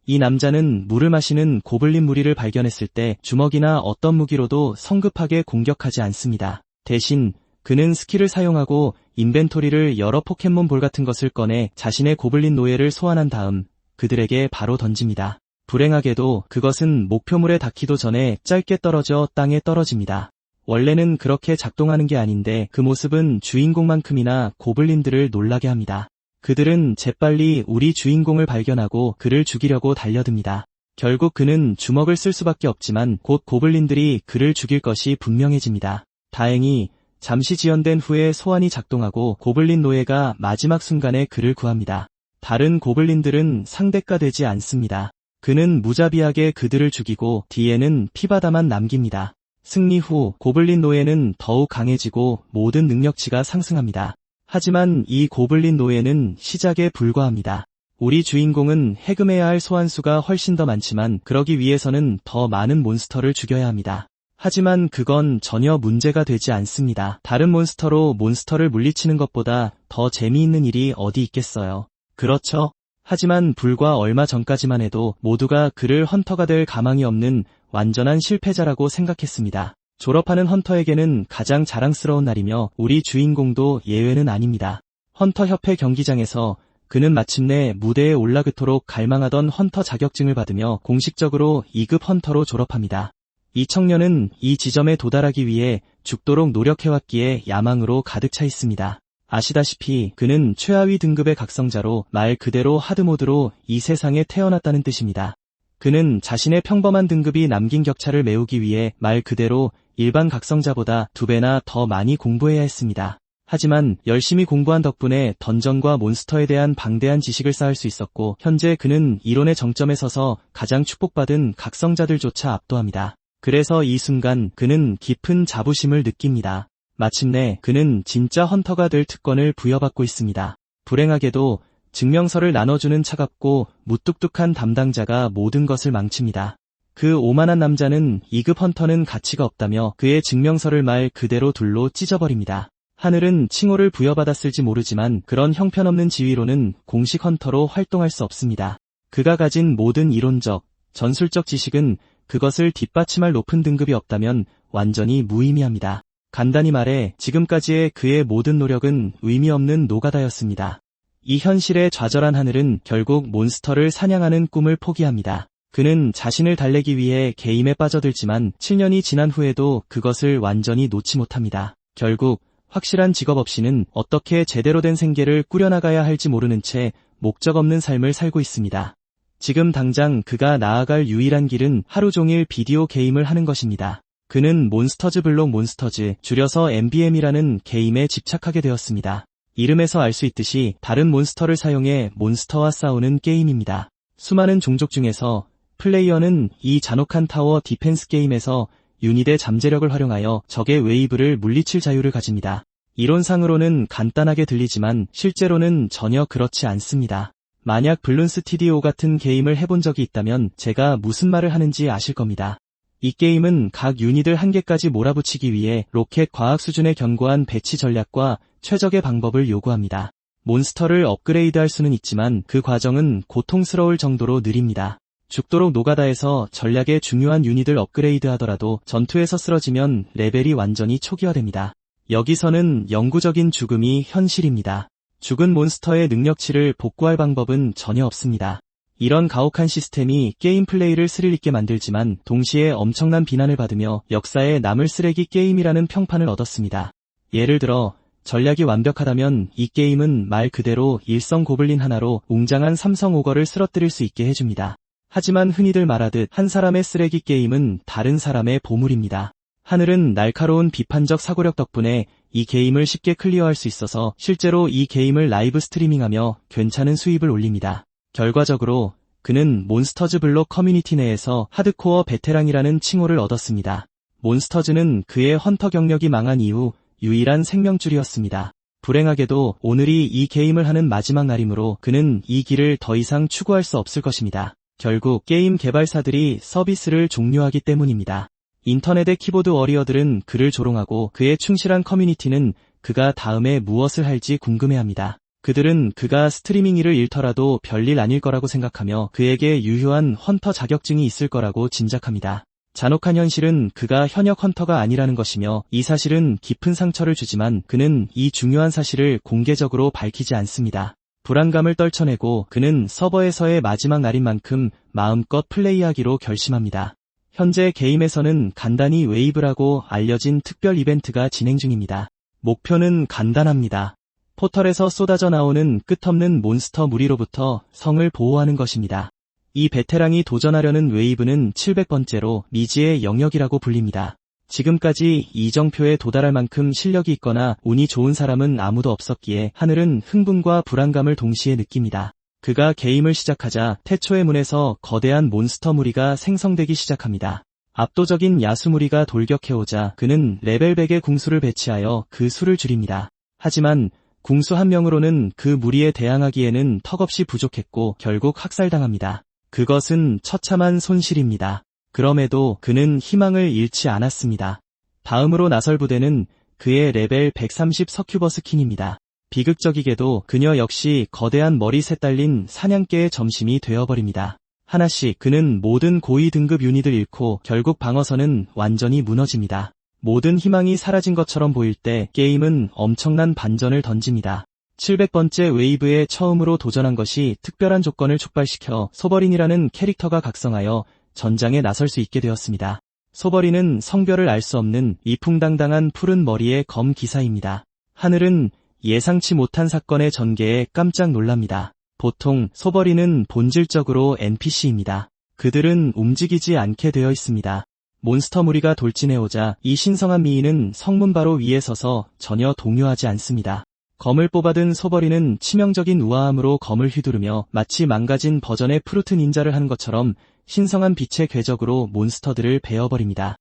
이 남자는 물을 마시는 고블린 무리를 발견했을 때 주먹이나 어떤 무기로도 성급하게 공격하지 않습니다. 대신 그는 스킬을 사용하고 인벤토리를 여러 포켓몬볼 같은 것을 꺼내 자신의 고블린 노예를 소환한 다음 그들에게 바로 던집니다. 불행하게도 그것은 목표물에 닿기도 전에 짧게 떨어져 땅에 떨어집니다. 원래는 그렇게 작동하는 게 아닌데 그 모습은 주인공만큼이나 고블린들을 놀라게 합니다. 그들은 재빨리 우리 주인공을 발견하고 그를 죽이려고 달려듭니다. 결국 그는 주먹을 쓸 수밖에 없지만 곧 고블린들이 그를 죽일 것이 분명해집니다. 다행히 잠시 지연된 후에 소환이 작동하고 고블린 노예가 마지막 순간에 그를 구합니다. 다른 고블린들은 상대가 되지 않습니다. 그는 무자비하게 그들을 죽이고 뒤에는 피바다만 남깁니다. 승리 후 고블린 노예는 더욱 강해지고 모든 능력치가 상승합니다. 하지만 이 고블린 노예는 시작에 불과합니다. 우리 주인공은 해금해야 할 소환수가 훨씬 더 많지만 그러기 위해서는 더 많은 몬스터를 죽여야 합니다. 하지만 그건 전혀 문제가 되지 않습니다. 다른 몬스터로 몬스터를 물리치는 것보다 더 재미있는 일이 어디 있겠어요. 그렇죠? 하지만 불과 얼마 전까지만 해도 모두가 그를 헌터가 될 가망이 없는 완전한 실패자라고 생각했습니다. 졸업하는 헌터에게는 가장 자랑스러운 날이며 우리 주인공도 예외는 아닙니다. 헌터협회 경기장에서 그는 마침내 무대에 올라그토록 갈망하던 헌터 자격증을 받으며 공식적으로 2급 헌터로 졸업합니다. 이 청년은 이 지점에 도달하기 위해 죽도록 노력해왔기에 야망으로 가득 차 있습니다. 아시다시피 그는 최하위 등급의 각성자로 말 그대로 하드모드로 이 세상에 태어났다는 뜻입니다. 그는 자신의 평범한 등급이 남긴 격차를 메우기 위해 말 그대로 일반 각성자보다 2배나 더 많이 공부해야 했습니다. 하지만 열심히 공부한 덕분에 던전과 몬스터에 대한 방대한 지식을 쌓을 수 있었고 현재 그는 이론의 정점에 서서 가장 축복받은 각성자들조차 압도합니다. 그래서 이 순간 그는 깊은 자부심을 느낍니다. 마침내 그는 진짜 헌터가 될 특권을 부여받고 있습니다. 불행하게도 증명서를 나눠주는 차갑고 무뚝뚝한 담당자가 모든 것을 망칩니다. 그 오만한 남자는 2급 헌터는 가치가 없다며 그의 증명서를 말 그대로 둘로 찢어버립니다. 하늘은 칭호를 부여받았을지 모르지만 그런 형편없는 지위로는 공식 헌터로 활동할 수 없습니다. 그가 가진 모든 이론적, 전술적 지식은 그것을 뒷받침할 높은 등급이 없다면 완전히 무의미합니다. 간단히 말해 지금까지의 그의 모든 노력은 의미 없는 노가다였습니다. 이 현실에 좌절한 하늘은 결국 몬스터를 사냥하는 꿈을 포기합니다. 그는 자신을 달래기 위해 게임에 빠져들지만 7년이 지난 후에도 그것을 완전히 놓지 못합니다. 결국 확실한 직업 없이는 어떻게 제대로 된 생계를 꾸려나가야 할지 모르는 채 목적 없는 삶을 살고 있습니다. 지금 당장 그가 나아갈 유일한 길은 하루 종일 비디오 게임을 하는 것입니다. 그는 몬스터즈 블록 몬스터즈, 줄여서 MBM이라는 게임에 집착하게 되었습니다. 이름에서 알 수 있듯이 다른 몬스터를 사용해 몬스터와 싸우는 게임입니다. 수많은 종족 중에서 플레이어는 이 잔혹한 타워 디펜스 게임에서 유닛의 잠재력을 활용하여 적의 웨이브를 물리칠 자유를 가집니다. 이론상으로는 간단하게 들리지만 실제로는 전혀 그렇지 않습니다. 만약 블룬 스튜디오 같은 게임을 해본 적이 있다면 제가 무슨 말을 하는지 아실 겁니다. 이 게임은 각 유닛을 한 개까지 몰아붙이기 위해 로켓 과학 수준의 견고한 배치 전략과 최적의 방법을 요구합니다. 몬스터를 업그레이드할 수는 있지만 그 과정은 고통스러울 정도로 느립니다. 죽도록 노가다에서 전략의 중요한 유닛을 업그레이드하더라도 전투에서 쓰러지면 레벨이 완전히 초기화됩니다. 여기서는 영구적인 죽음이 현실입니다. 죽은 몬스터의 능력치를 복구할 방법은 전혀 없습니다. 이런 가혹한 시스템이 게임 플레이를 스릴 있게 만들지만 동시에 엄청난 비난을 받으며 역사에 남을 쓰레기 게임이라는 평판을 얻었습니다. 예를 들어 전략이 완벽하다면 이 게임은 말 그대로 일성 고블린 하나로 웅장한 삼성 오거를 쓰러뜨릴 수 있게 해줍니다. 하지만 흔히들 말하듯 한 사람의 쓰레기 게임은 다른 사람의 보물입니다. 하늘은 날카로운 비판적 사고력 덕분에 이 게임을 쉽게 클리어할 수 있어서 실제로 이 게임을 라이브 스트리밍하며 괜찮은 수입을 올립니다. 결과적으로 그는 몬스터즈 블록 커뮤니티 내에서 하드코어 베테랑이라는 칭호를 얻었습니다. 몬스터즈는 그의 헌터 경력이 망한 이후 유일한 생명줄이었습니다. 불행하게도 오늘이 이 게임을 하는 마지막 날이므로 그는 이 길을 더 이상 추구할 수 없을 것입니다. 결국 게임 개발사들이 서비스를 종료하기 때문입니다. 인터넷의 키보드 워리어들은 그를 조롱하고 그의 충실한 커뮤니티는 그가 다음에 무엇을 할지 궁금해합니다. 그들은 그가 스트리밍 일을 잃더라도 별일 아닐 거라고 생각하며 그에게 유효한 헌터 자격증이 있을 거라고 짐작합니다. 잔혹한 현실은 그가 현역 헌터가 아니라는 것이며 이 사실은 깊은 상처를 주지만 그는 이 중요한 사실을 공개적으로 밝히지 않습니다. 불안감을 떨쳐내고 그는 서버에서의 마지막 날인 만큼 마음껏 플레이하기로 결심합니다. 현재 게임에서는 간단히 웨이브라고 알려진 특별 이벤트가 진행 중입니다. 목표는 간단합니다. 포털에서 쏟아져 나오는 끝없는 몬스터 무리로부터 성을 보호하는 것입니다. 이 베테랑이 도전하려는 웨이브는 700번째로 미지의 영역이라고 불립니다. 지금까지 이정표에 도달할 만큼 실력이 있거나 운이 좋은 사람은 아무도 없었기에 하늘은 흥분과 불안감을 동시에 느낍니다. 그가 게임을 시작하자 태초의 문에서 거대한 몬스터 무리가 생성되기 시작합니다. 압도적인 야수 무리가 돌격해오자 그는 레벨 100의 궁수를 배치하여 그 수를 줄입니다. 하지만 궁수 한 명으로는 그 무리에 대항하기에는 턱없이 부족했고 결국 학살당합니다. 그것은 처참한 손실입니다. 그럼에도 그는 희망을 잃지 않았습니다. 다음으로 나설 부대는 그의 레벨 130 서큐버스 킹입니다. 비극적이게도 그녀 역시 거대한 머리셋 달린 사냥개의 점심이 되어버립니다. 하나씩 그는 모든 고위 등급 유닛을 잃고 결국 방어선은 완전히 무너집니다. 모든 희망이 사라진 것처럼 보일 때 게임은 엄청난 반전을 던집니다. 700번째 웨이브에 처음으로 도전한 것이 특별한 조건을 촉발시켜 소버린이라는 캐릭터가 각성하여 전장에 나설 수 있게 되었습니다. 소버린은 성별을 알 수 없는 이풍당당한 푸른 머리의 검 기사입니다. 하늘은 예상치 못한 사건의 전개에 깜짝 놀랍니다. 보통 소버린은 본질적으로 NPC입니다. 그들은 움직이지 않게 되어 있습니다. 몬스터 무리가 돌진해오자 이 신성한 미인은 성문 바로 위에 서서 전혀 동요하지 않습니다. 검을 뽑아든 소버린은 치명적인 우아함으로 검을 휘두르며 마치 망가진 버전의 프루트 닌자를 하는 것처럼 신성한 빛의 궤적으로 몬스터들을 베어버립니다.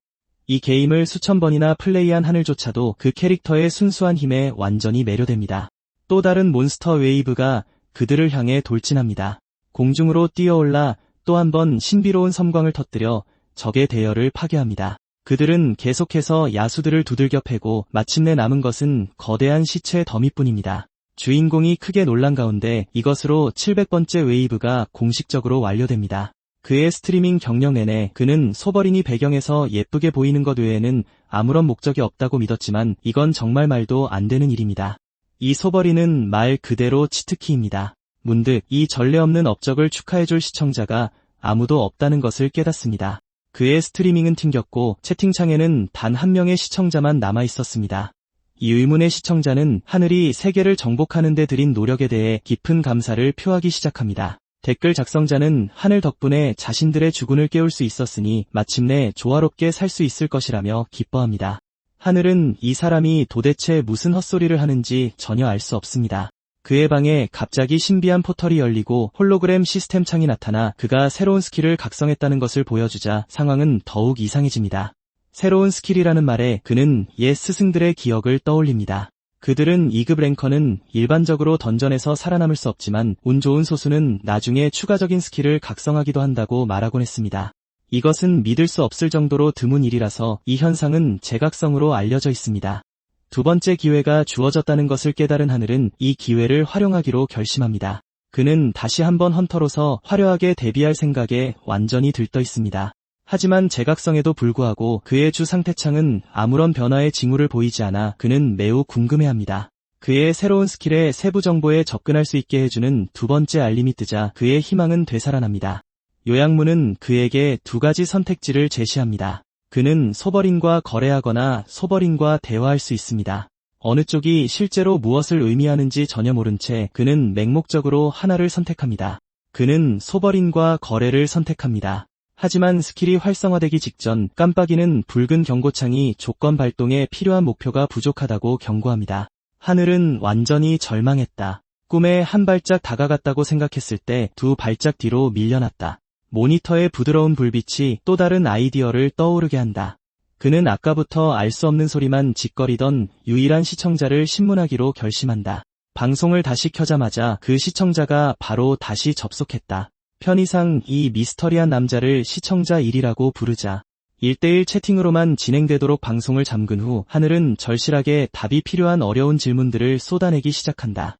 이 게임을 수천 번이나 플레이한 하늘조차도 그 캐릭터의 순수한 힘에 완전히 매료됩니다. 또 다른 몬스터 웨이브가 그들을 향해 돌진합니다. 공중으로 뛰어올라 또 한 번 신비로운 섬광을 터뜨려 적의 대열을 파괴합니다. 그들은 계속해서 야수들을 두들겨 패고 마침내 남은 것은 거대한 시체 더미뿐입니다. 주인공이 크게 놀란 가운데 이것으로 700번째 웨이브가 공식적으로 완료됩니다. 그의 스트리밍 경력 내내 그는 소버린이 배경에서 예쁘게 보이는 것 외에는 아무런 목적이 없다고 믿었지만 이건 정말 말도 안 되는 일입니다. 이 소버린은 말 그대로 치트키입니다. 문득 이 전례 없는 업적을 축하해줄 시청자가 아무도 없다는 것을 깨닫습니다. 그의 스트리밍은 튕겼고 채팅창에는 단 한 명의 시청자만 남아있었습니다. 이 의문의 시청자는 하늘이 세계를 정복하는 데 들인 노력에 대해 깊은 감사를 표하기 시작합니다. 댓글 작성자는 하늘 덕분에 자신들의 주군을 깨울 수 있었으니 마침내 조화롭게 살 수 있을 것이라며 기뻐합니다. 하늘은 이 사람이 도대체 무슨 헛소리를 하는지 전혀 알 수 없습니다. 그의 방에 갑자기 신비한 포털이 열리고 홀로그램 시스템 창이 나타나 그가 새로운 스킬을 각성했다는 것을 보여주자 상황은 더욱 이상해집니다. 새로운 스킬이라는 말에 그는 옛 스승들의 기억을 떠올립니다. 그들은 2급 랭커는 일반적으로 던전에서 살아남을 수 없지만 운 좋은 소수는 나중에 추가적인 스킬을 각성하기도 한다고 말하곤 했습니다. 이것은 믿을 수 없을 정도로 드문 일이라서 이 현상은 제각성으로 알려져 있습니다. 두 번째 기회가 주어졌다는 것을 깨달은 하늘은 이 기회를 활용하기로 결심합니다. 그는 다시 한번 헌터로서 화려하게 데뷔할 생각에 완전히 들떠 있습니다. 하지만 제각성에도 불구하고 그의 주 상태창은 아무런 변화의 징후를 보이지 않아 그는 매우 궁금해합니다. 그의 새로운 스킬의 세부 정보에 접근할 수 있게 해주는 두 번째 알림이 뜨자 그의 희망은 되살아납니다. 요양문은 그에게 두 가지 선택지를 제시합니다. 그는 소버린과 거래하거나 소버린과 대화할 수 있습니다. 어느 쪽이 실제로 무엇을 의미하는지 전혀 모른 채 그는 맹목적으로 하나를 선택합니다. 그는 소버린과 거래를 선택합니다. 하지만 스킬이 활성화되기 직전 깜빡이는 붉은 경고창이 조건 발동에 필요한 목표가 부족하다고 경고합니다. 하늘은 완전히 절망했다. 꿈에 한 발짝 다가갔다고 생각했을 때 두 발짝 뒤로 밀려났다. 모니터의 부드러운 불빛이 또 다른 아이디어를 떠오르게 한다. 그는 아까부터 알 수 없는 소리만 짓거리던 유일한 시청자를 신문하기로 결심한다. 방송을 다시 켜자마자 그 시청자가 바로 다시 접속했다. 편의상 이 미스터리한 남자를 시청자 1이라고 부르자 1대1 채팅으로만 진행되도록 방송을 잠근 후 하늘은 절실하게 답이 필요한 어려운 질문들을 쏟아내기 시작한다.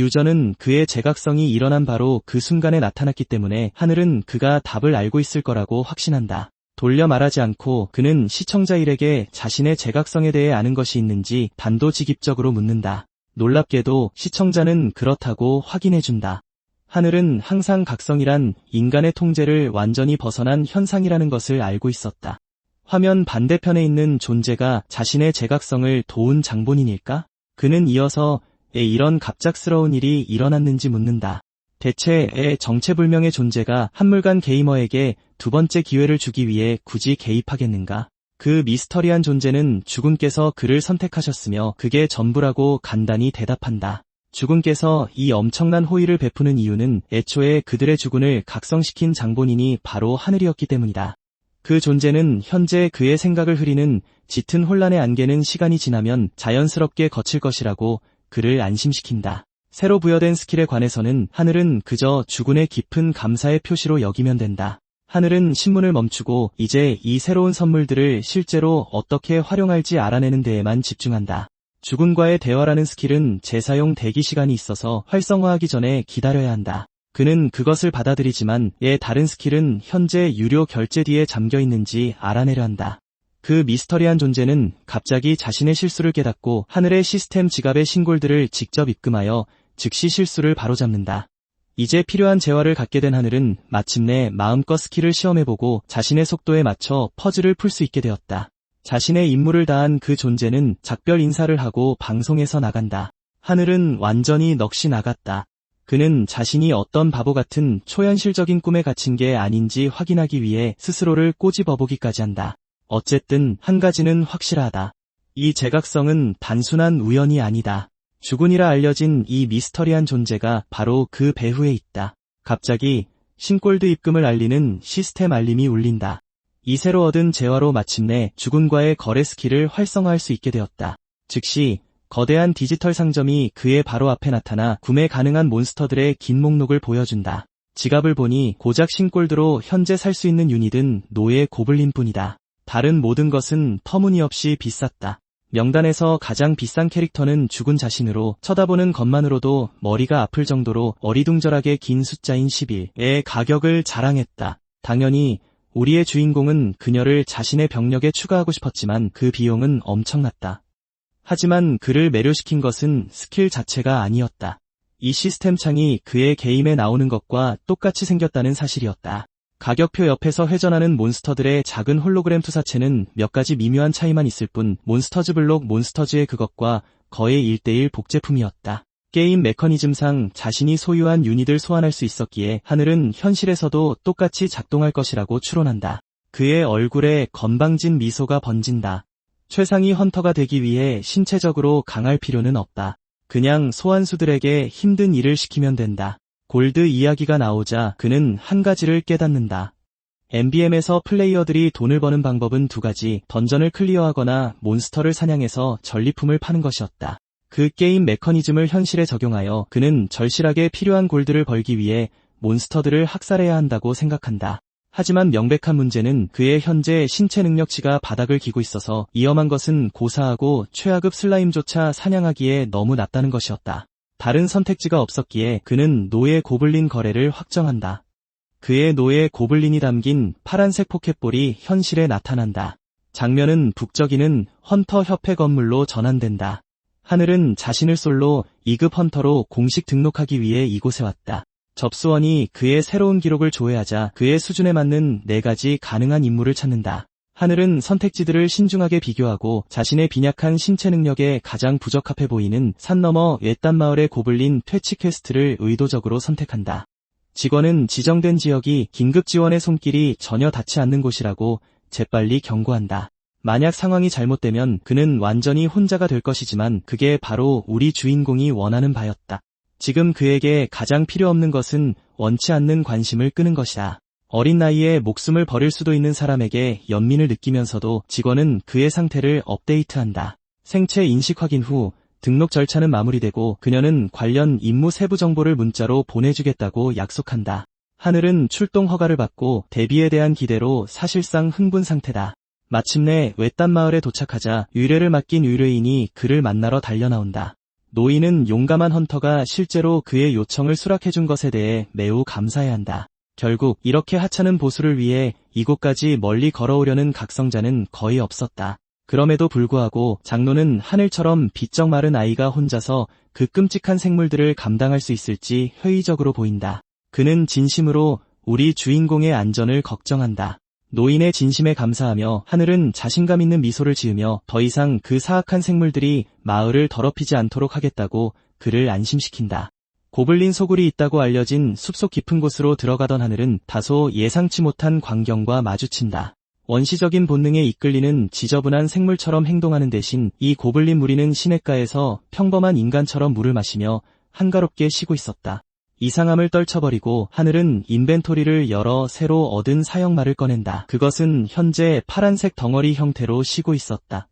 유저는 그의 제각성이 일어난 바로 그 순간에 나타났기 때문에 하늘은 그가 답을 알고 있을 거라고 확신한다. 돌려 말하지 않고 그는 시청자 일에게 자신의 제각성에 대해 아는 것이 있는지 단도직입적으로 묻는다. 놀랍게도 시청자는 그렇다고 확인해준다. 하늘은 항상 각성이란 인간의 통제를 완전히 벗어난 현상이라는 것을 알고 있었다. 화면 반대편에 있는 존재가 자신의 제각성을 도운 장본인일까? 그는 이어서 이런 갑작스러운 일이 일어났는지 묻는다. 대체 정체불명의 존재가 한물간 게이머에게 두 번째 기회를 주기 위해 굳이 개입하겠는가? 그 미스터리한 존재는 주군께서 그를 선택하셨으며 그게 전부라고 간단히 대답한다. 주군께서 이 엄청난 호의를 베푸는 이유는 애초에 그들의 주군을 각성시킨 장본인이 바로 하늘이었기 때문이다. 그 존재는 현재 그의 생각을 흐리는 짙은 혼란의 안개는 시간이 지나면 자연스럽게 거칠 것이라고 그를 안심시킨다. 새로 부여된 스킬에 관해서는 하늘은 그저 주군의 깊은 감사의 표시로 여기면 된다. 하늘은 신문을 멈추고 이제 이 새로운 선물들을 실제로 어떻게 활용할지 알아내는 데에만 집중한다. 주군과의 대화라는 스킬은 재사용 대기 시간이 있어서 활성화하기 전에 기다려야 한다. 그는 그것을 받아들이지만 다른 스킬은 현재 유료 결제 뒤에 잠겨 있는지 알아내려 한다. 그 미스터리한 존재는 갑자기 자신의 실수를 깨닫고 하늘의 시스템 지갑의 신골들을 직접 입금하여 즉시 실수를 바로잡는다. 이제 필요한 재화를 갖게 된 하늘은 마침내 마음껏 스킬을 시험해보고 자신의 속도에 맞춰 퍼즐을 풀 수 있게 되었다. 자신의 임무를 다한 그 존재는 작별 인사를 하고 방송에서 나간다. 하늘은 완전히 넋이 나갔다. 그는 자신이 어떤 바보 같은 초현실적인 꿈에 갇힌 게 아닌지 확인하기 위해 스스로를 꼬집어보기까지 한다. 어쨌든 한 가지는 확실하다. 이 제각성은 단순한 우연이 아니다. 주군이라 알려진 이 미스터리한 존재가 바로 그 배후에 있다. 갑자기 신골드 입금을 알리는 시스템 알림이 울린다. 이 새로 얻은 재화로 마침내 주군과의 거래 스킬을 활성화할 수 있게 되었다. 즉시 거대한 디지털 상점이 그의 바로 앞에 나타나 구매 가능한 몬스터들의 긴 목록을 보여준다. 지갑을 보니 고작 신골드로 현재 살 수 있는 유닛은 노예 고블린뿐이다. 다른 모든 것은 터무니없이 비쌌다. 명단에서 가장 비싼 캐릭터는 주군 자신으로 쳐다보는 것만으로도 머리가 아플 정도로 어리둥절하게 긴 숫자인 11의 가격을 자랑했다. 당연히 우리의 주인공은 그녀를 자신의 병력에 추가하고 싶었지만 그 비용은 엄청났다. 하지만 그를 매료시킨 것은 스킬 자체가 아니었다. 이 시스템 창이 그의 게임에 나오는 것과 똑같이 생겼다는 사실이었다. 가격표 옆에서 회전하는 몬스터들의 작은 홀로그램 투사체는 몇 가지 미묘한 차이만 있을 뿐 몬스터즈 블록 몬스터즈의 그것과 거의 1:1 복제품이었다. 게임 메커니즘상 자신이 소유한 유닛을 소환할 수 있었기에 하늘은 현실에서도 똑같이 작동할 것이라고 추론한다. 그의 얼굴에 건방진 미소가 번진다. 최상위 헌터가 되기 위해 신체적으로 강할 필요는 없다. 그냥 소환수들에게 힘든 일을 시키면 된다. 골드 이야기가 나오자 그는 한 가지를 깨닫는다. MBM에서 플레이어들이 돈을 버는 방법은 두 가지, 던전을 클리어하거나 몬스터를 사냥해서 전리품을 파는 것이었다. 그 게임 메커니즘을 현실에 적용하여 그는 절실하게 필요한 골드를 벌기 위해 몬스터들을 학살해야 한다고 생각한다. 하지만 명백한 문제는 그의 현재 신체 능력치가 바닥을 기고 있어서 위험한 것은 고사하고 최하급 슬라임조차 사냥하기에 너무 낮다는 것이었다. 다른 선택지가 없었기에 그는 노예 고블린 거래를 확정한다. 그의 노예 고블린이 담긴 파란색 포켓볼이 현실에 나타난다. 장면은 북적이는 헌터 협회 건물로 전환된다. 하늘은 자신을 솔로 2급 헌터로 공식 등록하기 위해 이곳에 왔다. 접수원이 그의 새로운 기록을 조회하자 그의 수준에 맞는 4가지 가능한 임무를 찾는다. 하늘은 선택지들을 신중하게 비교하고 자신의 빈약한 신체 능력에 가장 부적합해 보이는 산 너머 외딴 마을의 고블린 퇴치 퀘스트를 의도적으로 선택한다. 직원은 지정된 지역이 긴급 지원의 손길이 전혀 닿지 않는 곳이라고 재빨리 경고한다. 만약 상황이 잘못되면 그는 완전히 혼자가 될 것이지만 그게 바로 우리 주인공이 원하는 바였다. 지금 그에게 가장 필요 없는 것은 원치 않는 관심을 끄는 것이다. 어린 나이에 목숨을 버릴 수도 있는 사람에게 연민을 느끼면서도 직원은 그의 상태를 업데이트한다. 생체 인식 확인 후 등록 절차는 마무리되고 그녀는 관련 임무 세부 정보를 문자로 보내주겠다고 약속한다. 하늘은 출동 허가를 받고 데뷔에 대한 기대로 사실상 흥분 상태다. 마침내 외딴 마을에 도착하자 의뢰를 맡긴 의뢰인이 그를 만나러 달려나온다. 노인은 용감한 헌터가 실제로 그의 요청을 수락해준 것에 대해 매우 감사해한다. 결국 이렇게 하찮은 보수를 위해 이곳까지 멀리 걸어오려는 각성자는 거의 없었다. 그럼에도 불구하고 장로는 하늘처럼 비쩍 마른 아이가 혼자서 그 끔찍한 생물들을 감당할 수 있을지 회의적으로 보인다. 그는 진심으로 우리 주인공의 안전을 걱정한다. 노인의 진심에 감사하며 하늘은 자신감 있는 미소를 지으며 더 이상 그 사악한 생물들이 마을을 더럽히지 않도록 하겠다고 그를 안심시킨다. 고블린 소굴이 있다고 알려진 숲속 깊은 곳으로 들어가던 하늘은 다소 예상치 못한 광경과 마주친다. 원시적인 본능에 이끌리는 지저분한 생물처럼 행동하는 대신 이 고블린 무리는 시냇가에서 평범한 인간처럼 물을 마시며 한가롭게 쉬고 있었다. 이상함을 떨쳐버리고 하늘은 인벤토리를 열어 새로 얻은 사형말을 꺼낸다. 그것은 현재 파란색 덩어리 형태로 쉬고 있었다.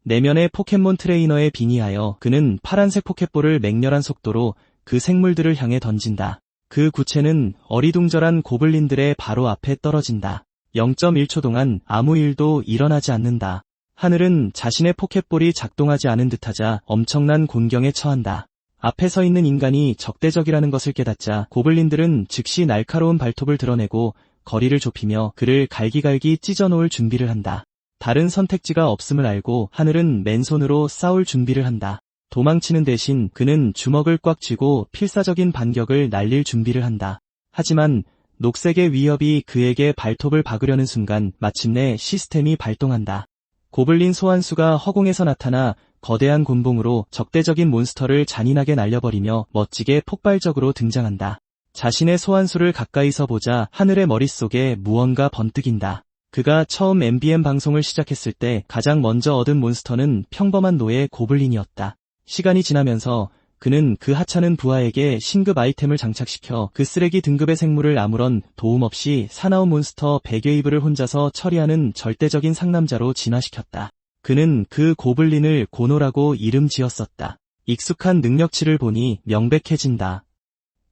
내면의 포켓몬 트레이너에 빙의하여 그는 파란색 포켓볼을 맹렬한 속도로 그 생물들을 향해 던진다. 그 구체는 어리둥절한 고블린들의 바로 앞에 떨어진다. 0.1초 동안 아무 일도 일어나지 않는다. 하늘은 자신의 포켓볼이 작동하지 않은 듯하자 엄청난 곤경에 처한다. 앞에 서 있는 인간이 적대적이라는 것을 깨닫자 고블린들은 즉시 날카로운 발톱을 드러내고 거리를 좁히며 그를 갈기갈기 찢어놓을 준비를 한다. 다른 선택지가 없음을 알고 하늘은 맨손으로 싸울 준비를 한다. 도망치는 대신 그는 주먹을 꽉 쥐고 필사적인 반격을 날릴 준비를 한다. 하지만 녹색의 위협이 그에게 발톱을 박으려는 순간 마침내 시스템이 발동한다. 고블린 소환수가 허공에서 나타나 거대한 곤봉으로 적대적인 몬스터를 잔인하게 날려버리며 멋지게 폭발적으로 등장한다. 자신의 소환수를 가까이서 보자 하늘의 머릿속에 무언가 번뜩인다. 그가 처음 MBM 방송을 시작했을 때 가장 먼저 얻은 몬스터는 평범한 노예 고블린이었다. 시간이 지나면서 그는 그 하찮은 부하에게 신급 아이템을 장착시켜 그 쓰레기 등급의 생물을 아무런 도움 없이 사나운 몬스터 100웨이브를 혼자서 처리하는 절대적인 상남자로 진화시켰다. 그는 그 고블린을 고노라고 이름 지었었다. 익숙한 능력치를 보니 명백해진다.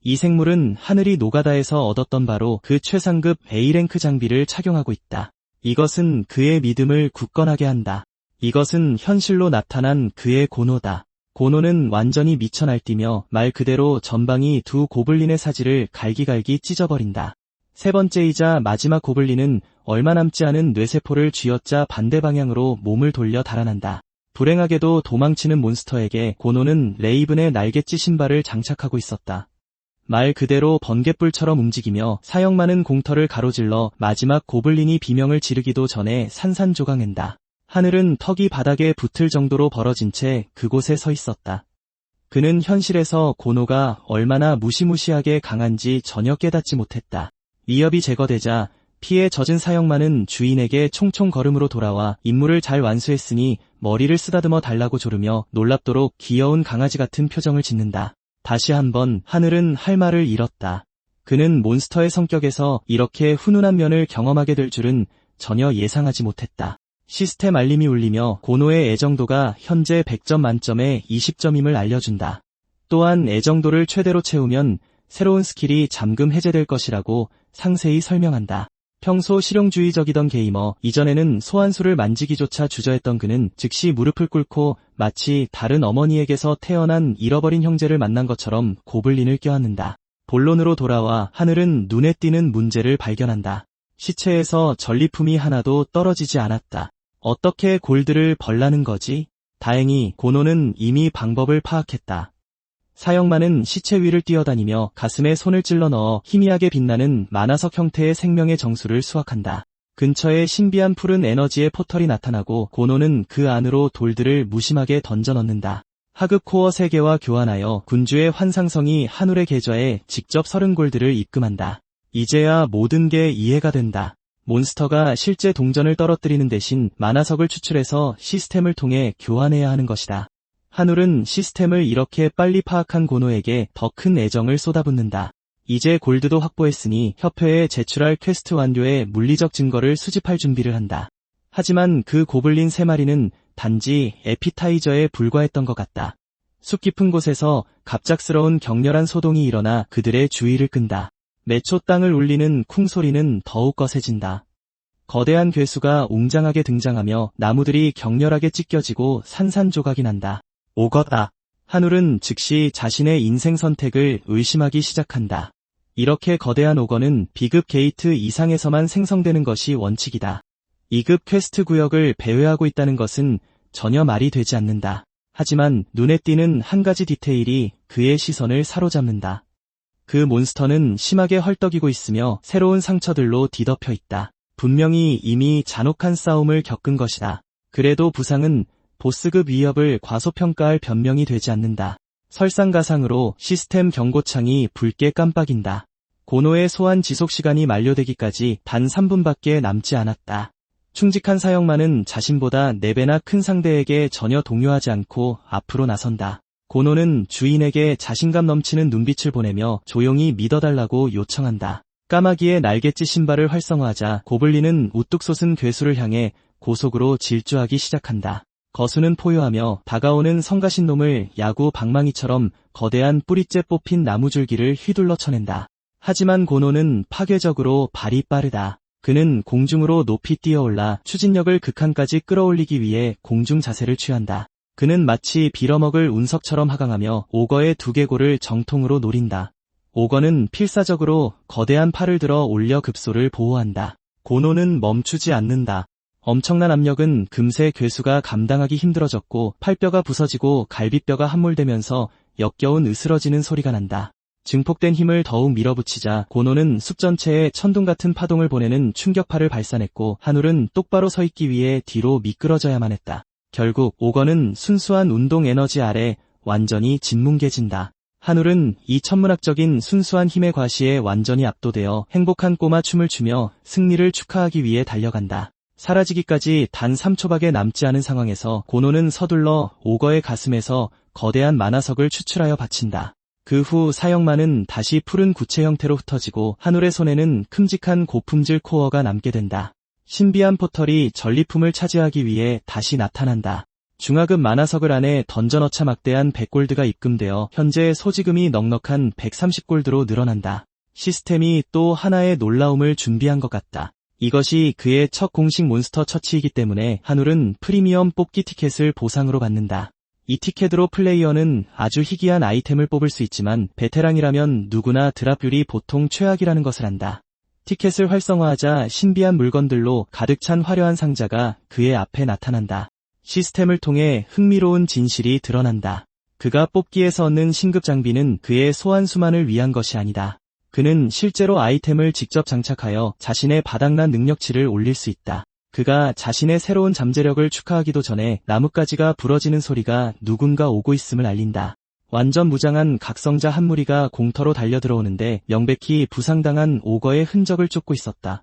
이 생물은 하늘이 노가다에서 얻었던 바로 그 최상급 A랭크 장비를 착용하고 있다. 이것은 그의 믿음을 굳건하게 한다. 이것은 현실로 나타난 그의 고노다. 고노는 완전히 미쳐 날뛰며 말 그대로 전방이 두 고블린의 사지를 갈기갈기 찢어버린다. 세 번째이자 마지막 고블린은 얼마 남지 않은 뇌세포를 쥐어짜 반대 방향으로 몸을 돌려 달아난다. 불행하게도 도망치는 몬스터에게 고노는 레이븐의 날갯짓 신발을 장착하고 있었다. 말 그대로 번갯불처럼 움직이며 사형 많은 공터를 가로질러 마지막 고블린이 비명을 지르기도 전에 산산조각낸다. 하늘은 턱이 바닥에 붙을 정도로 벌어진 채 그곳에 서 있었다. 그는 현실에서 고노가 얼마나 무시무시하게 강한지 전혀 깨닫지 못했다. 위협이 제거되자 피에 젖은 사형만은 주인에게 총총 걸음으로 돌아와 임무를 잘 완수했으니 머리를 쓰다듬어 달라고 조르며 놀랍도록 귀여운 강아지 같은 표정을 짓는다. 다시 한번 하늘은 할 말을 잃었다. 그는 몬스터의 성격에서 이렇게 훈훈한 면을 경험하게 될 줄은 전혀 예상하지 못했다. 시스템 알림이 울리며 고노의 애정도가 현재 100점 만점에 20점임을 알려준다. 또한 애정도를 최대로 채우면 새로운 스킬이 잠금 해제될 것이라고 상세히 설명한다. 평소 실용주의적이던 게이머, 이전에는 소환수를 만지기조차 주저했던 그는 즉시 무릎을 꿇고 마치 다른 어머니에게서 태어난 잃어버린 형제를 만난 것처럼 고블린을 껴안는다. 본론으로 돌아와 하늘은 눈에 띄는 문제를 발견한다. 시체에서 전리품이 하나도 떨어지지 않았다. 어떻게 골드를 벌라는 거지? 다행히 고노는 이미 방법을 파악했다. 사형만은 시체 위를 뛰어다니며 가슴에 손을 찔러 넣어 희미하게 빛나는 만화석 형태의 생명의 정수를 수확한다. 근처에 신비한 푸른 에너지의 포털이 나타나고 고노는 그 안으로 돌들을 무심하게 던져 넣는다. 하급 코어 3개와 교환하여 군주의 환상성이 한울의 계좌에 직접 30골드를 입금한다. 이제야 모든 게 이해가 된다. 몬스터가 실제 동전을 떨어뜨리는 대신 만화석을 추출해서 시스템을 통해 교환해야 하는 것이다. 한울은 시스템을 이렇게 빨리 파악한 고노에게 더 큰 애정을 쏟아붓는다. 이제 골드도 확보했으니 협회에 제출할 퀘스트 완료의 물리적 증거를 수집할 준비를 한다. 하지만 그 고블린 3마리는 단지 에피타이저에 불과했던 것 같다. 숲 깊은 곳에서 갑작스러운 격렬한 소동이 일어나 그들의 주의를 끈다. 매초 땅을 울리는 쿵 소리는 더욱 거세진다. 거대한 괴수가 웅장하게 등장하며 나무들이 격렬하게 찢겨지고 산산조각이 난다. 오거다. 한울은 즉시 자신의 인생 선택을 의심하기 시작한다. 이렇게 거대한 오거는 B급 게이트 이상에서만 생성되는 것이 원칙이다. 2급 퀘스트 구역을 배회하고 있다는 것은 전혀 말이 되지 않는다. 하지만 눈에 띄는 한 가지 디테일이 그의 시선을 사로잡는다. 그 몬스터는 심하게 헐떡이고 있으며 새로운 상처들로 뒤덮여 있다. 분명히 이미 잔혹한 싸움을 겪은 것이다. 그래도 부상은 보스급 위협을 과소평가할 변명이 되지 않는다. 설상가상으로 시스템 경고창이 붉게 깜빡인다. 고노의 소환 지속시간이 만료되기까지 단 3분밖에 남지 않았다. 충직한 사형만은 자신보다 4배나 큰 상대에게 전혀 동요하지 않고 앞으로 나선다. 고노는 주인에게 자신감 넘치는 눈빛을 보내며 조용히 믿어달라고 요청한다. 까마귀의 날갯짓 신발을 활성화하자 고블린은 우뚝 솟은 괴수를 향해 고속으로 질주하기 시작한다. 거수는 포효하며 다가오는 성가신 놈을 야구 방망이처럼 거대한 뿌리째 뽑힌 나무줄기를 휘둘러 쳐낸다. 하지만 고노는 파괴적으로 발이 빠르다. 그는 공중으로 높이 뛰어올라 추진력을 극한까지 끌어올리기 위해 공중 자세를 취한다. 그는 마치 빌어먹을 운석처럼 하강하며 오거의 두개골을 정통으로 노린다. 오거는 필사적으로 거대한 팔을 들어 올려 급소를 보호한다. 고노는 멈추지 않는다. 엄청난 압력은 금세 괴수가 감당하기 힘들어졌고 팔뼈가 부서지고 갈비뼈가 함몰되면서 역겨운 으스러지는 소리가 난다. 증폭된 힘을 더욱 밀어붙이자 고노는 숲 전체에 천둥 같은 파동을 보내는 충격파를 발산했고 한울은 똑바로 서 있기 위해 뒤로 미끄러져야만 했다. 결국 오거는 순수한 운동 에너지 아래 완전히 짓뭉개진다. 한울은 이 천문학적인 순수한 힘의 과시에 완전히 압도되어 행복한 꼬마 춤을 추며 승리를 축하하기 위해 달려간다. 사라지기까지 단 3초밖에 남지 않은 상황에서 고노는 서둘러 오거의 가슴에서 거대한 만화석을 추출하여 바친다. 그 후 사형만은 다시 푸른 구체 형태로 흩어지고 한울의 손에는 큼직한 고품질 코어가 남게 된다. 신비한 포털이 전리품을 차지하기 위해 다시 나타난다. 중하급 만화석을 안에 던져넣자 막대한 100골드가 입금되어 현재 소지금이 넉넉한 130골드로 늘어난다. 시스템이 또 하나의 놀라움을 준비한 것 같다. 이것이 그의 첫 공식 몬스터 처치이기 때문에 한울은 프리미엄 뽑기 티켓을 보상으로 받는다. 이 티켓으로 플레이어는 아주 희귀한 아이템을 뽑을 수 있지만 베테랑이라면 누구나 드랍률이 보통 최악이라는 것을 안다. 티켓을 활성화하자 신비한 물건들로 가득 찬 화려한 상자가 그의 앞에 나타난다. 시스템을 통해 흥미로운 진실이 드러난다. 그가 뽑기에서 얻는 신급 장비는 그의 소환 수만을 위한 것이 아니다. 그는 실제로 아이템을 직접 장착하여 자신의 바닥난 능력치를 올릴 수 있다. 그가 자신의 새로운 잠재력을 축하하기도 전에 나뭇가지가 부러지는 소리가 누군가 오고 있음을 알린다. 완전 무장한 각성자 한 무리가 공터로 달려들어오는데 명백히 부상당한 오거의 흔적을 쫓고 있었다.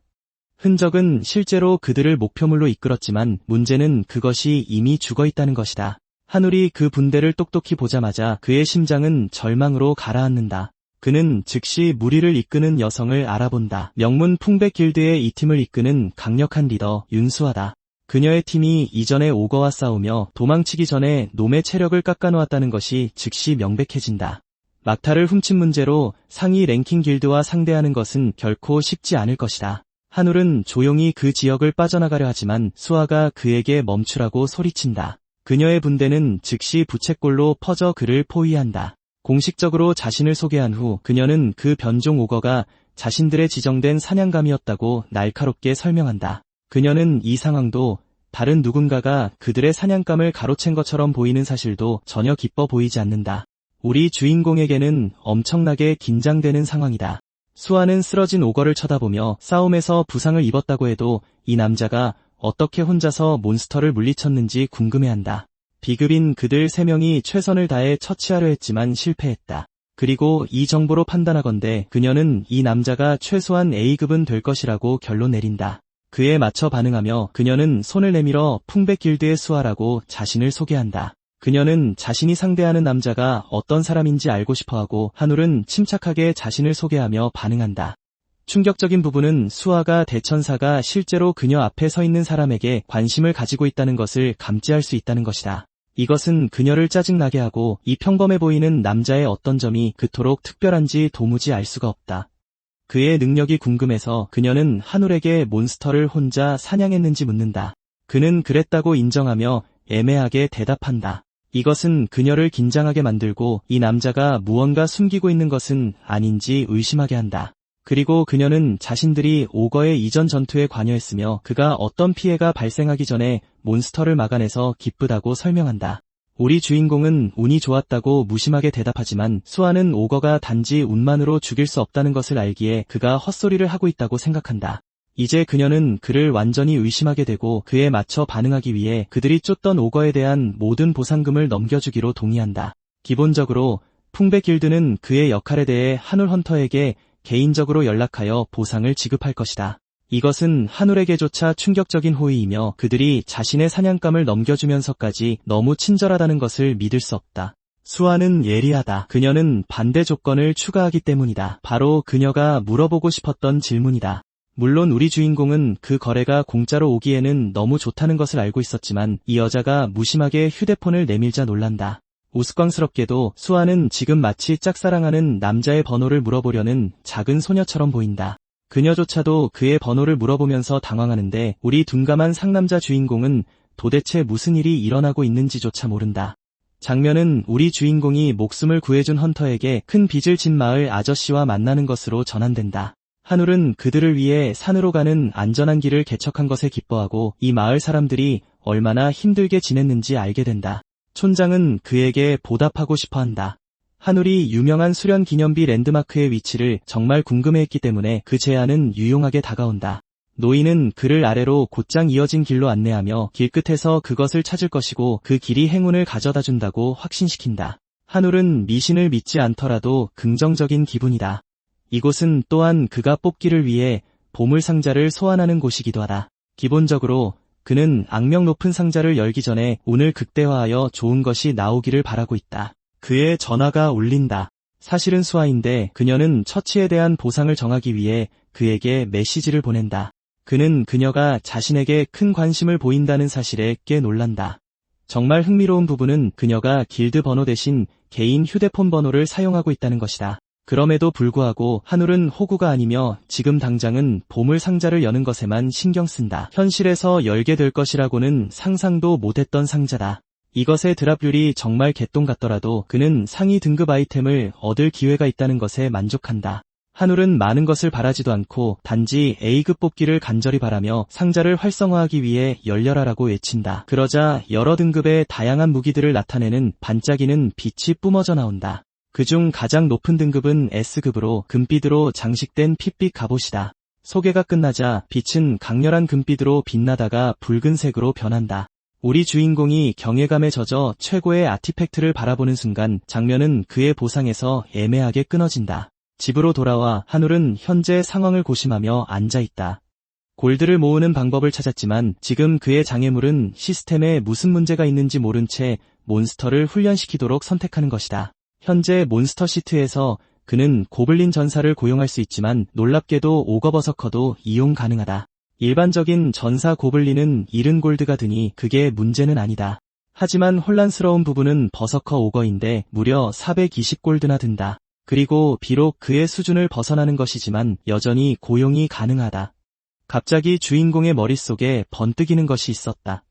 흔적은 실제로 그들을 목표물로 이끌었지만 문제는 그것이 이미 죽어있다는 것이다. 한울이 그 분대를 똑똑히 보자마자 그의 심장은 절망으로 가라앉는다. 그는 즉시 무리를 이끄는 여성을 알아본다. 명문 풍백 길드의 이 팀을 이끄는 강력한 리더 윤수아다. 그녀의 팀이 이전에 오거와 싸우며 도망치기 전에 놈의 체력을 깎아놓았다는 것이 즉시 명백해진다. 막타를 훔친 문제로 상위 랭킹 길드와 상대하는 것은 결코 쉽지 않을 것이다. 한울은 조용히 그 지역을 빠져나가려 하지만 수아가 그에게 멈추라고 소리친다. 그녀의 분대는 즉시 부채꼴로 퍼져 그를 포위한다. 공식적으로 자신을 소개한 후 그녀는 그 변종 오거가 자신들의 지정된 사냥감이었다고 날카롭게 설명한다. 그녀는 이 상황도 다른 누군가가 그들의 사냥감을 가로챈 것처럼 보이는 사실도 전혀 기뻐 보이지 않는다. 우리 주인공에게는 엄청나게 긴장되는 상황이다. 수아는 쓰러진 오거를 쳐다보며 싸움에서 부상을 입었다고 해도 이 남자가 어떻게 혼자서 몬스터를 물리쳤는지 궁금해한다. B급인 그들 3명이 최선을 다해 처치하려 했지만 실패했다. 그리고 이 정보로 판단하건대 그녀는 이 남자가 최소한 A급은 될 것이라고 결론 내린다. 그에 맞춰 반응하며 그녀는 손을 내밀어 풍백 길드의 수아라고 자신을 소개한다. 그녀는 자신이 상대하는 남자가 어떤 사람인지 알고 싶어하고 한울은 침착하게 자신을 소개하며 반응한다. 충격적인 부분은 수아가 대천사가 실제로 그녀 앞에 서 있는 사람에게 관심을 가지고 있다는 것을 감지할 수 있다는 것이다. 이것은 그녀를 짜증나게 하고 이 평범해 보이는 남자의 어떤 점이 그토록 특별한지 도무지 알 수가 없다. 그의 능력이 궁금해서 그녀는 한울에게 몬스터를 혼자 사냥했는지 묻는다. 그는 그랬다고 인정하며 애매하게 대답한다. 이것은 그녀를 긴장하게 만들고 이 남자가 무언가 숨기고 있는 것은 아닌지 의심하게 한다. 그리고 그녀는 자신들이 오거의 이전 전투에 관여했으며 그가 어떤 피해가 발생하기 전에 몬스터를 막아내서 기쁘다고 설명한다. 우리 주인공은 운이 좋았다고 무심하게 대답하지만 수아는 오거가 단지 운만으로 죽일 수 없다는 것을 알기에 그가 헛소리를 하고 있다고 생각한다. 이제 그녀는 그를 완전히 의심하게 되고 그에 맞춰 반응하기 위해 그들이 쫓던 오거에 대한 모든 보상금을 넘겨주기로 동의한다. 기본적으로 풍배 길드는 그의 역할에 대해 한울 헌터에게 개인적으로 연락하여 보상을 지급할 것이다. 이것은 한울에게조차 충격적인 호의이며 그들이 자신의 사냥감을 넘겨주면서까지 너무 친절하다는 것을 믿을 수 없다. 수아는 예리하다. 그녀는 반대 조건을 추가하기 때문이다. 바로 그녀가 물어보고 싶었던 질문이다. 물론 우리 주인공은 그 거래가 공짜로 오기에는 너무 좋다는 것을 알고 있었지만 이 여자가 무심하게 휴대폰을 내밀자 놀란다. 우스꽝스럽게도 수아는 지금 마치 짝사랑하는 남자의 번호를 물어보려는 작은 소녀처럼 보인다. 그녀조차도 그의 번호를 물어보면서 당황하는데 우리 둔감한 상남자 주인공은 도대체 무슨 일이 일어나고 있는지조차 모른다. 장면은 우리 주인공이 목숨을 구해준 헌터에게 큰 빚을 진 마을 아저씨와 만나는 것으로 전환된다. 한울은 그들을 위해 산으로 가는 안전한 길을 개척한 것에 기뻐하고 이 마을 사람들이 얼마나 힘들게 지냈는지 알게 된다. 촌장은 그에게 보답하고 싶어한다. 한울이 유명한 수련 기념비 랜드마크의 위치를 정말 궁금해했기 때문에 그 제안은 유용하게 다가온다. 노인은 그를 아래로 곧장 이어진 길로 안내하며 길끝에서 그것을 찾을 것이고 그 길이 행운을 가져다 준다고 확신시킨다. 한울은 미신을 믿지 않더라도 긍정적인 기분이다. 이곳은 또한 그가 뽑기를 위해 보물상자를 소환하는 곳이기도 하다. 기본적으로 그는 악명 높은 상자를 열기 전에 운을 극대화하여 좋은 것이 나오기를 바라고 있다. 그의 전화가 울린다. 사실은 수아인데 그녀는 처치에 대한 보상을 정하기 위해 그에게 메시지를 보낸다. 그는 그녀가 자신에게 큰 관심을 보인다는 사실에 꽤 놀란다. 정말 흥미로운 부분은 그녀가 길드 번호 대신 개인 휴대폰 번호를 사용하고 있다는 것이다. 그럼에도 불구하고 한울은 호구가 아니며 지금 당장은 보물 상자를 여는 것에만 신경 쓴다. 현실에서 열게 될 것이라고는 상상도 못했던 상자다. 이것의 드랍률이 정말 개똥 같더라도 그는 상위 등급 아이템을 얻을 기회가 있다는 것에 만족한다. 한울은 많은 것을 바라지도 않고 단지 A급 뽑기를 간절히 바라며 상자를 활성화하기 위해 열려라라고 외친다. 그러자 여러 등급의 다양한 무기들을 나타내는 반짝이는 빛이 뿜어져 나온다. 그중 가장 높은 등급은 S급으로 금빛으로 장식된 핏빛 갑옷이다. 소개가 끝나자 빛은 강렬한 금빛으로 빛나다가 붉은색으로 변한다. 우리 주인공이 경외감에 젖어 최고의 아티팩트를 바라보는 순간 장면은 그의 보상에서 애매하게 끊어진다. 집으로 돌아와 한울은 현재 상황을 고심하며 앉아있다. 골드를 모으는 방법을 찾았지만 지금 그의 장애물은 시스템에 무슨 문제가 있는지 모른 채 몬스터를 훈련시키도록 선택하는 것이다. 현재 몬스터 시트에서 그는 고블린 전사를 고용할 수 있지만 놀랍게도 오거버서커도 이용 가능하다. 일반적인 전사 고블린은 70골드가 드니 그게 문제는 아니다. 하지만 혼란스러운 부분은 버서커 오거인데 무려 420골드나 든다. 그리고 비록 그의 수준을 벗어나는 것이지만 여전히 고용이 가능하다. 갑자기 주인공의 머릿속에 번뜩이는 것이 있었다.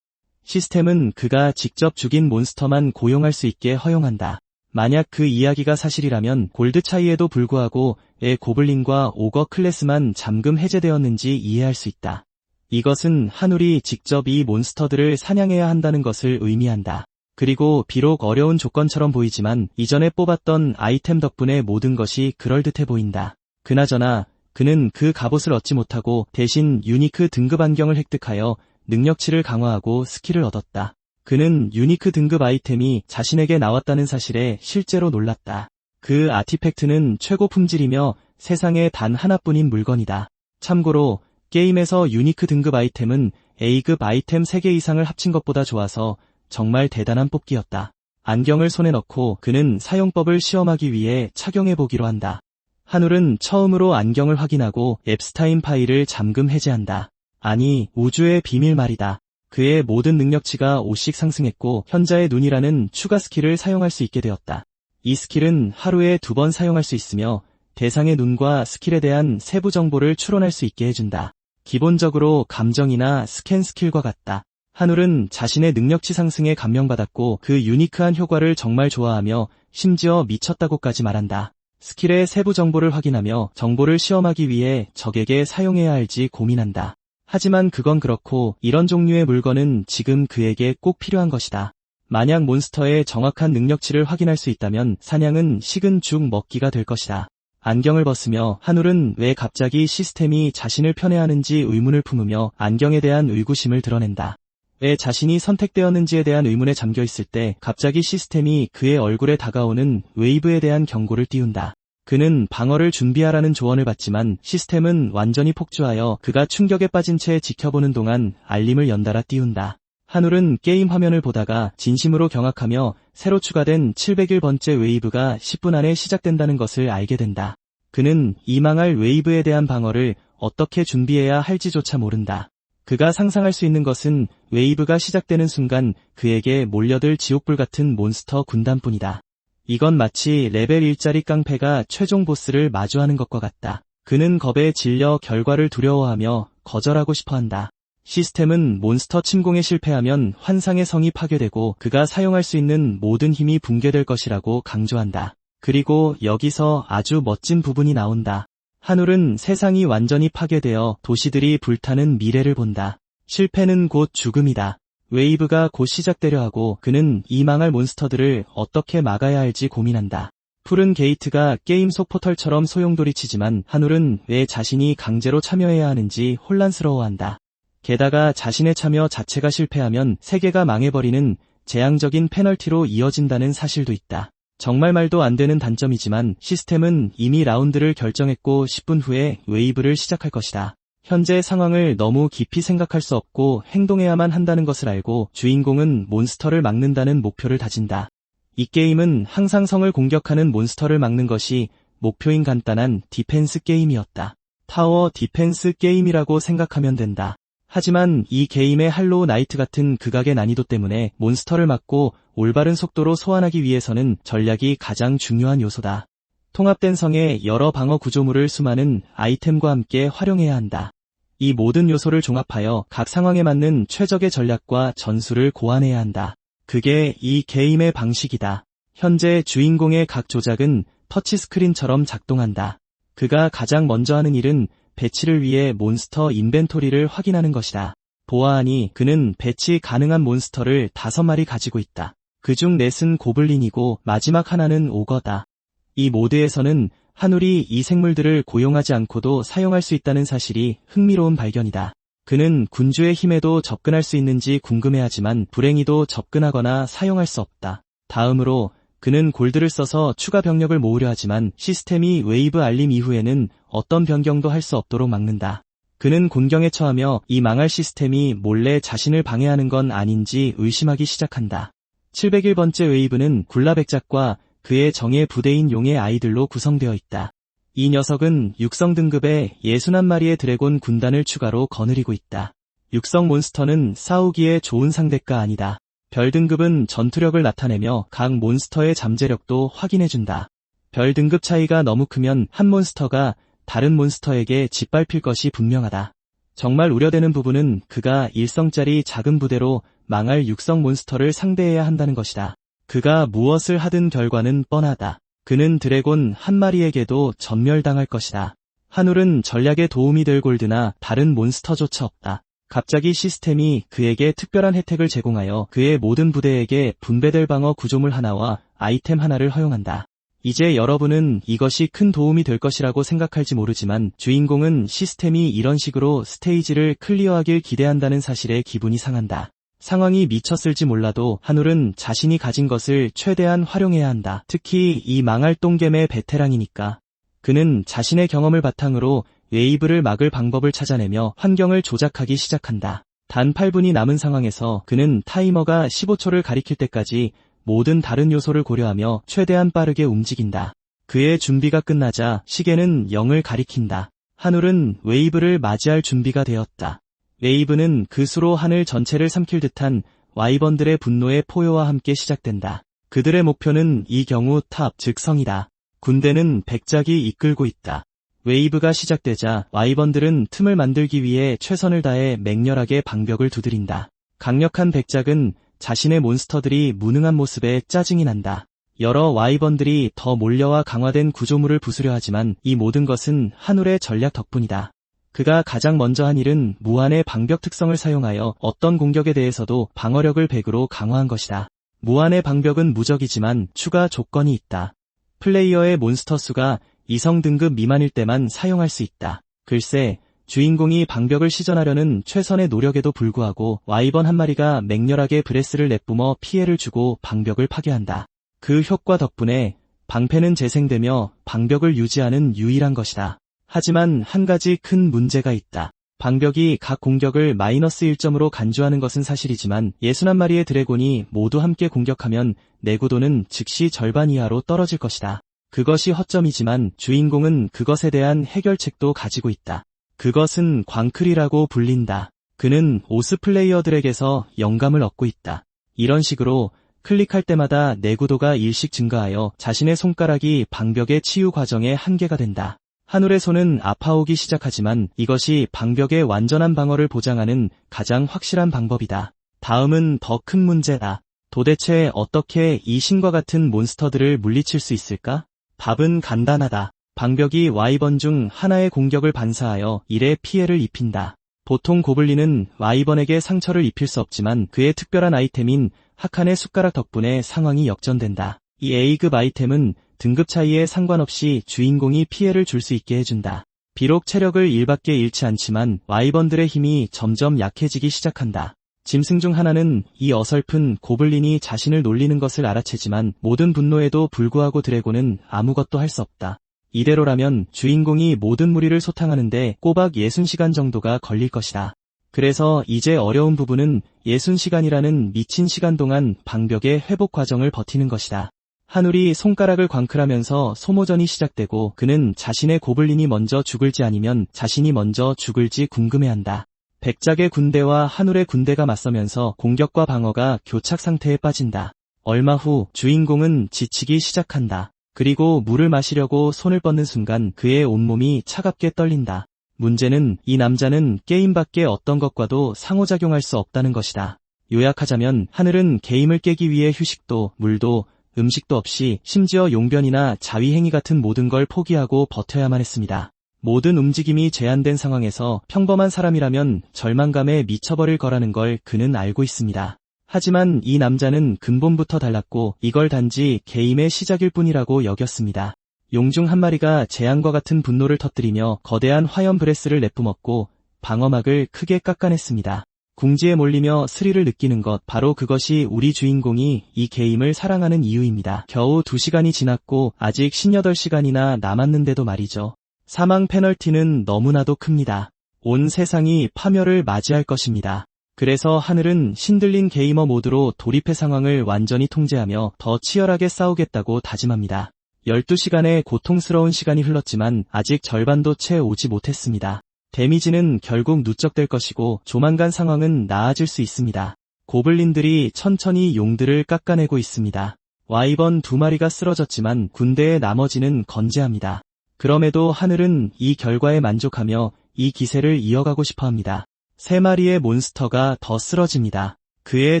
시스템은 그가 직접 죽인 몬스터만 고용할 수 있게 허용한다. 만약 그 이야기가 사실이라면 골드 차이에도 불구하고 왜 고블린과 오거 클래스만 잠금 해제되었는지 이해할 수 있다. 이것은 한울이 직접 이 몬스터들을 사냥해야 한다는 것을 의미한다. 그리고 비록 어려운 조건처럼 보이지만 이전에 뽑았던 아이템 덕분에 모든 것이 그럴듯해 보인다. 그나저나 그는 그 갑옷을 얻지 못하고 대신 유니크 등급 안경을 획득하여 능력치를 강화하고 스킬을 얻었다. 그는 유니크 등급 아이템이 자신에게 나왔다는 사실에 실제로 놀랐다. 그 아티팩트는 최고 품질이며 세상에 단 하나뿐인 물건이다. 참고로 게임에서 유니크 등급 아이템은 A급 아이템 3개 이상을 합친 것보다 좋아서 정말 대단한 뽑기였다. 안경을 손에 넣고 그는 사용법을 시험하기 위해 착용해보기로 한다. 한울은 처음으로 안경을 확인하고 앱스타인 파일을 잠금 해제한다. 아니, 우주의 비밀 말이다. 그의 모든 능력치가 5씩 상승했고 현자의 눈이라는 추가 스킬을 사용할 수 있게 되었다. 이 스킬은 하루에 2번 사용할 수 있으며 대상의 눈과 스킬에 대한 세부 정보를 추론할 수 있게 해준다. 기본적으로 감정이나 스캔 스킬과 같다. 한울은 자신의 능력치 상승에 감명받았고 그 유니크한 효과를 정말 좋아하며 심지어 미쳤다고까지 말한다. 스킬의 세부 정보를 확인하며 정보를 시험하기 위해 적에게 사용해야 할지 고민한다. 하지만 그건 그렇고 이런 종류의 물건은 지금 그에게 꼭 필요한 것이다. 만약 몬스터의 정확한 능력치를 확인할 수 있다면 사냥은 식은 죽 먹기가 될 것이다. 안경을 벗으며 한울은 왜 갑자기 시스템이 자신을 편애하는지 의문을 품으며 안경에 대한 의구심을 드러낸다. 왜 자신이 선택되었는지에 대한 의문에 잠겨있을 때 갑자기 시스템이 그의 얼굴에 다가오는 웨이브에 대한 경고를 띄운다. 그는 방어를 준비하라는 조언을 받지만 시스템은 완전히 폭주하여 그가 충격에 빠진 채 지켜보는 동안 알림을 연달아 띄운다. 한울은 게임 화면을 보다가 진심으로 경악하며 새로 추가된 701번째 웨이브가 10분 안에 시작된다는 것을 알게 된다. 그는 이 망할 웨이브에 대한 방어를 어떻게 준비해야 할지조차 모른다. 그가 상상할 수 있는 것은 웨이브가 시작되는 순간 그에게 몰려들 지옥불 같은 몬스터 군단뿐이다. 이건 마치 레벨 1짜리 깡패가 최종 보스를 마주하는 것과 같다. 그는 겁에 질려 결과를 두려워하며 거절하고 싶어한다. 시스템은 몬스터 침공에 실패하면 환상의 성이 파괴되고 그가 사용할 수 있는 모든 힘이 붕괴될 것이라고 강조한다. 그리고 여기서 아주 멋진 부분이 나온다. 한울은 세상이 완전히 파괴되어 도시들이 불타는 미래를 본다. 실패는 곧 죽음이다. 웨이브가 곧 시작되려 하고 그는 이 망할 몬스터들을 어떻게 막아야 할지 고민한다. 푸른 게이트가 게임 속 포털처럼 소용돌이치지만 한울은 왜 자신이 강제로 참여해야 하는지 혼란스러워한다. 게다가 자신의 참여 자체가 실패하면 세계가 망해버리는 재앙적인 페널티로 이어진다는 사실도 있다. 정말 말도 안 되는 단점이지만 시스템은 이미 라운드를 결정했고 10분 후에 웨이브를 시작할 것이다. 현재 상황을 너무 깊이 생각할 수 없고 행동해야만 한다는 것을 알고 주인공은 몬스터를 막는다는 목표를 다진다. 이 게임은 항상 성을 공격하는 몬스터를 막는 것이 목표인 간단한 디펜스 게임이었다. 타워 디펜스 게임이라고 생각하면 된다. 하지만 이 게임의 할로우 나이트 같은 극악의 난이도 때문에 몬스터를 막고 올바른 속도로 소환하기 위해서는 전략이 가장 중요한 요소다. 통합된 성의 여러 방어 구조물을 수많은 아이템과 함께 활용해야 한다. 이 모든 요소를 종합하여 각 상황에 맞는 최적의 전략과 전술을 고안해야 한다. 그게 이 게임의 방식이다. 현재 주인공의 각 조작은 터치스크린처럼 작동한다. 그가 가장 먼저 하는 일은 배치를 위해 몬스터 인벤토리를 확인하는 것이다. 보아하니 그는 배치 가능한 몬스터를 5마리 가지고 있다. 그중 넷은 고블린이고 마지막 하나는 오거다. 이 모드에서는 한울이 이 생물들을 고용하지 않고도 사용할 수 있다는 사실이 흥미로운 발견이다. 그는 군주의 힘에도 접근할 수 있는지 궁금해하지만 불행히도 접근하거나 사용할 수 없다. 다음으로 그는 골드를 써서 추가 병력을 모으려 하지만 시스템이 웨이브 알림 이후에는 어떤 변경도 할 수 없도록 막는다. 그는 곤경에 처하며 이 망할 시스템이 몰래 자신을 방해하는 건 아닌지 의심하기 시작한다. 701번째 웨이브는 굴라백작과 그의 정예 부대인 용의 아이들로 구성되어 있다. 이 녀석은 육성 등급의 61마리의 드래곤 군단을 추가로 거느리고 있다. 육성 몬스터는 싸우기에 좋은 상대가 아니다. 별 등급은 전투력을 나타내며 각 몬스터의 잠재력도 확인해준다. 별 등급 차이가 너무 크면 한 몬스터가 다른 몬스터에게 짓밟힐 것이 분명하다. 정말 우려되는 부분은 그가 1성짜리 작은 부대로 망할 육성 몬스터를 상대해야 한다는 것이다. 그가 무엇을 하든 결과는 뻔하다. 그는 드래곤 한 마리에게도 전멸당할 것이다. 한울은 전략에 도움이 될 골드나 다른 몬스터조차 없다. 갑자기 시스템이 그에게 특별한 혜택을 제공하여 그의 모든 부대에게 분배될 방어 구조물 하나와 아이템 하나를 허용한다. 이제 여러분은 이것이 큰 도움이 될 것이라고 생각할지 모르지만 주인공은 시스템이 이런 식으로 스테이지를 클리어하길 기대한다는 사실에 기분이 상한다. 상황이 미쳤을지 몰라도 한울은 자신이 가진 것을 최대한 활용해야 한다. 특히 이 망할 똥겜의 베테랑이니까. 그는 자신의 경험을 바탕으로 웨이브를 막을 방법을 찾아내며 환경을 조작하기 시작한다. 단 8분이 남은 상황에서 그는 타이머가 15초를 가리킬 때까지 모든 다른 요소를 고려하며 최대한 빠르게 움직인다. 그의 준비가 끝나자 시계는 0을 가리킨다. 한울은 웨이브를 맞이할 준비가 되었다. 웨이브는 그 수로 하늘 전체를 삼킬 듯한 와이번들의 분노의 포효와 함께 시작된다. 그들의 목표는 이 경우 탑, 즉 성이다. 군대는 백작이 이끌고 있다. 웨이브가 시작되자 와이번들은 틈을 만들기 위해 최선을 다해 맹렬하게 방벽을 두드린다. 강력한 백작은 자신의 몬스터들이 무능한 모습에 짜증이 난다. 여러 와이번들이 더 몰려와 강화된 구조물을 부수려 하지만 이 모든 것은 한울의 전략 덕분이다. 그가 가장 먼저 한 일은 무한의 방벽 특성을 사용하여 어떤 공격에 대해서도 방어력을 100으로 강화한 것이다. 무한의 방벽은 무적이지만 추가 조건이 있다. 플레이어의 몬스터 수가 2성 등급 미만일 때만 사용할 수 있다. 글쎄, 주인공이 방벽을 시전하려는 최선의 노력에도 불구하고 와이번 한 마리가 맹렬하게 브레스를 내뿜어 피해를 주고 방벽을 파괴한다. 그 효과 덕분에 방패는 재생되며 방벽을 유지하는 유일한 것이다. 하지만 한 가지 큰 문제가 있다. 방벽이 각 공격을 마이너스 1점으로 간주하는 것은 사실이지만 61마리의 드래곤이 모두 함께 공격하면 내구도는 즉시 절반 이하로 떨어질 것이다. 그것이 허점이지만 주인공은 그것에 대한 해결책도 가지고 있다. 그것은 광클이라고 불린다. 그는 오스 플레이어들에게서 영감을 얻고 있다. 이런 식으로 클릭할 때마다 내구도가 1씩 증가하여 자신의 손가락이 방벽의 치유 과정의 한계가 된다. 한울의 손은 아파오기 시작하지만 이것이 방벽의 완전한 방어를 보장하는 가장 확실한 방법이다. 다음은 더 큰 문제다. 도대체 어떻게 이 신과 같은 몬스터들을 물리칠 수 있을까? 답은 간단하다. 방벽이 와이번 중 하나의 공격을 반사하여 1의 피해를 입힌다. 보통 고블린은 와이번에게 상처를 입힐 수 없지만 그의 특별한 아이템인 하칸의 숟가락 덕분에 상황이 역전된다. 이 A급 아이템은 등급 차이에 상관없이 주인공이 피해를 줄 수 있게 해준다. 비록 체력을 1밖에 잃지 않지만 와이번들의 힘이 점점 약해지기 시작한다. 짐승 중 하나는 이 어설픈 고블린이 자신을 놀리는 것을 알아채지만 모든 분노에도 불구하고 드래곤은 아무것도 할 수 없다. 이대로라면 주인공이 모든 무리를 소탕하는데 꼬박 60시간 정도가 걸릴 것이다. 그래서 이제 어려운 부분은 60시간이라는 미친 시간 동안 방벽의 회복 과정을 버티는 것이다. 한울이 손가락을 광클하면서 소모전이 시작되고 그는 자신의 고블린이 먼저 죽을지 아니면 자신이 먼저 죽을지 궁금해한다. 백작의 군대와 한울의 군대가 맞서면서 공격과 방어가 교착 상태에 빠진다. 얼마 후 주인공은 지치기 시작한다. 그리고 물을 마시려고 손을 뻗는 순간 그의 온몸이 차갑게 떨린다. 문제는 이 남자는 게임 밖의 어떤 것과도 상호작용할 수 없다는 것이다. 요약하자면 하늘은 게임을 깨기 위해 휴식도, 물도, 음식도 없이 심지어 용변이나 자위행위 같은 모든 걸 포기하고 버텨야만 했습니다. 모든 움직임이 제한된 상황에서 평범한 사람이라면 절망감에 미쳐버릴 거라는 걸 그는 알고 있습니다. 하지만 이 남자는 근본부터 달랐고 이걸 단지 게임의 시작일 뿐이라고 여겼습니다. 용 중 한 마리가 재앙과 같은 분노를 터뜨리며 거대한 화염 브레스를 내뿜었고 방어막을 크게 깎아냈습니다. 궁지에 몰리며 스릴을 느끼는 것, 바로 그것이 우리 주인공이 이 게임을 사랑하는 이유입니다. 겨우 2시간이 지났고 아직 58시간이나 남았는데도 말이죠. 사망 페널티는 너무나도 큽니다. 온 세상이 파멸을 맞이할 것입니다. 그래서 하늘은 신들린 게이머 모드로 돌입해 상황을 완전히 통제하며 더 치열하게 싸우겠다고 다짐합니다. 12시간의 고통스러운 시간이 흘렀지만 아직 절반도 채 오지 못했습니다. 데미지는 결국 누적될 것이고 조만간 상황은 나아질 수 있습니다. 고블린들이 천천히 용들을 깎아내고 있습니다. 와이번 2마리가 쓰러졌지만 군대의 나머지는 건재합니다. 그럼에도 하늘은 이 결과에 만족하며 이 기세를 이어가고 싶어합니다. 3마리의 몬스터가 더 쓰러집니다. 그의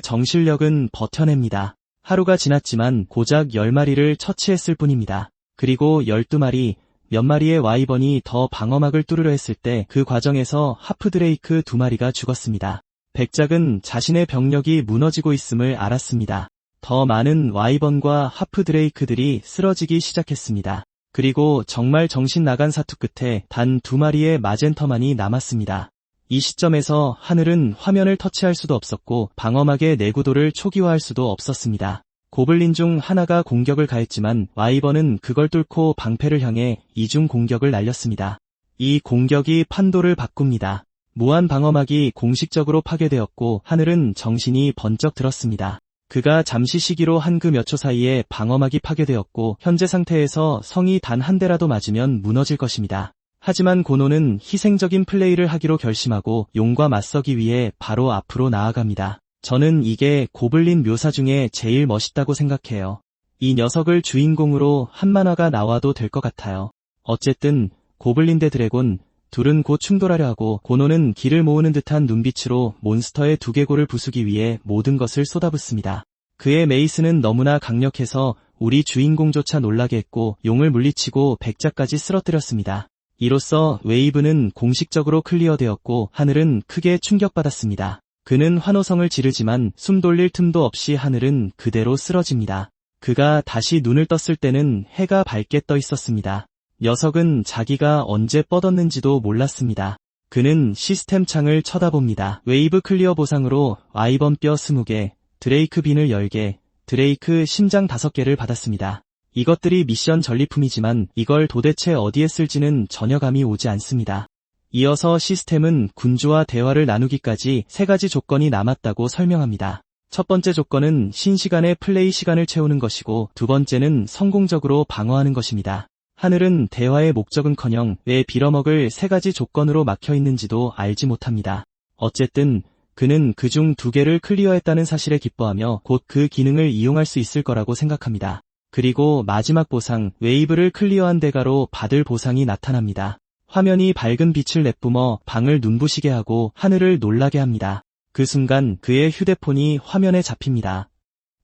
정신력은 버텨냅니다. 하루가 지났지만 고작 10마리를 처치했을 뿐입니다. 그리고 12마리, 몇 마리의 와이번이 더 방어막을 뚫으려 했을 때 그 과정에서 하프드레이크 2마리가 죽었습니다. 백작은 자신의 병력이 무너지고 있음을 알았습니다. 더 많은 와이번과 하프드레이크들이 쓰러지기 시작했습니다. 그리고 정말 정신 나간 사투 끝에 단 2마리의 마젠터만이 남았습니다. 이 시점에서 하늘은 화면을 터치할 수도 없었고 방어막의 내구도를 초기화할 수도 없었습니다. 고블린 중 하나가 공격을 가했지만 와이번은 그걸 뚫고 방패를 향해 이중 공격을 날렸습니다. 이 공격이 판도를 바꿉니다. 무한 방어막이 공식적으로 파괴되었고 하늘은 정신이 번쩍 들었습니다. 그가 잠시 시기로 한 그 몇 초 사이에 방어막이 파괴되었고 현재 상태에서 성이 단 한 대라도 맞으면 무너질 것입니다. 하지만 고노는 희생적인 플레이를 하기로 결심하고 용과 맞서기 위해 바로 앞으로 나아갑니다. 저는 이게 고블린 묘사 중에 제일 멋있다고 생각해요. 이 녀석을 주인공으로 한 만화가 나와도 될 것 같아요. 어쨌든 고블린 대 드래곤, 둘은 곧 충돌하려 하고 고노는 기를 모으는 듯한 눈빛으로 몬스터의 두개골을 부수기 위해 모든 것을 쏟아붓습니다. 그의 메이스는 너무나 강력해서 우리 주인공조차 놀라게 했고 용을 물리치고 백자까지 쓰러뜨렸습니다. 이로써 웨이브는 공식적으로 클리어되었고 하늘은 크게 충격받았습니다. 그는 환호성을 지르지만 숨 돌릴 틈도 없이 하늘은 그대로 쓰러집니다. 그가 다시 눈을 떴을 때는 해가 밝게 떠 있었습니다. 녀석은 자기가 언제 뻗었는지도 몰랐습니다. 그는 시스템 창을 쳐다봅니다. 웨이브 클리어 보상으로 아이번 뼈 20개, 드레이크 비늘 10개, 드레이크 심장 5개를 받았습니다. 이것들이 미션 전리품이지만 이걸 도대체 어디에 쓸지는 전혀 감이 오지 않습니다. 이어서 시스템은 군주와 대화를 나누기까지 3가지 조건이 남았다고 설명합니다. 첫 번째 조건은 신시간의 플레이 시간을 채우는 것이고 두 번째는 성공적으로 방어하는 것입니다. 하늘은 대화의 목적은커녕 왜 빌어먹을 3가지 조건으로 막혀있는지도 알지 못합니다. 어쨌든 그는 그중 2개를 클리어했다는 사실에 기뻐하며 곧 그 기능을 이용할 수 있을 거라고 생각합니다. 그리고 마지막 보상, 웨이브를 클리어한 대가로 받을 보상이 나타납니다. 화면이 밝은 빛을 내뿜어 방을 눈부시게 하고 하늘을 놀라게 합니다. 그 순간 그의 휴대폰이 화면에 잡힙니다.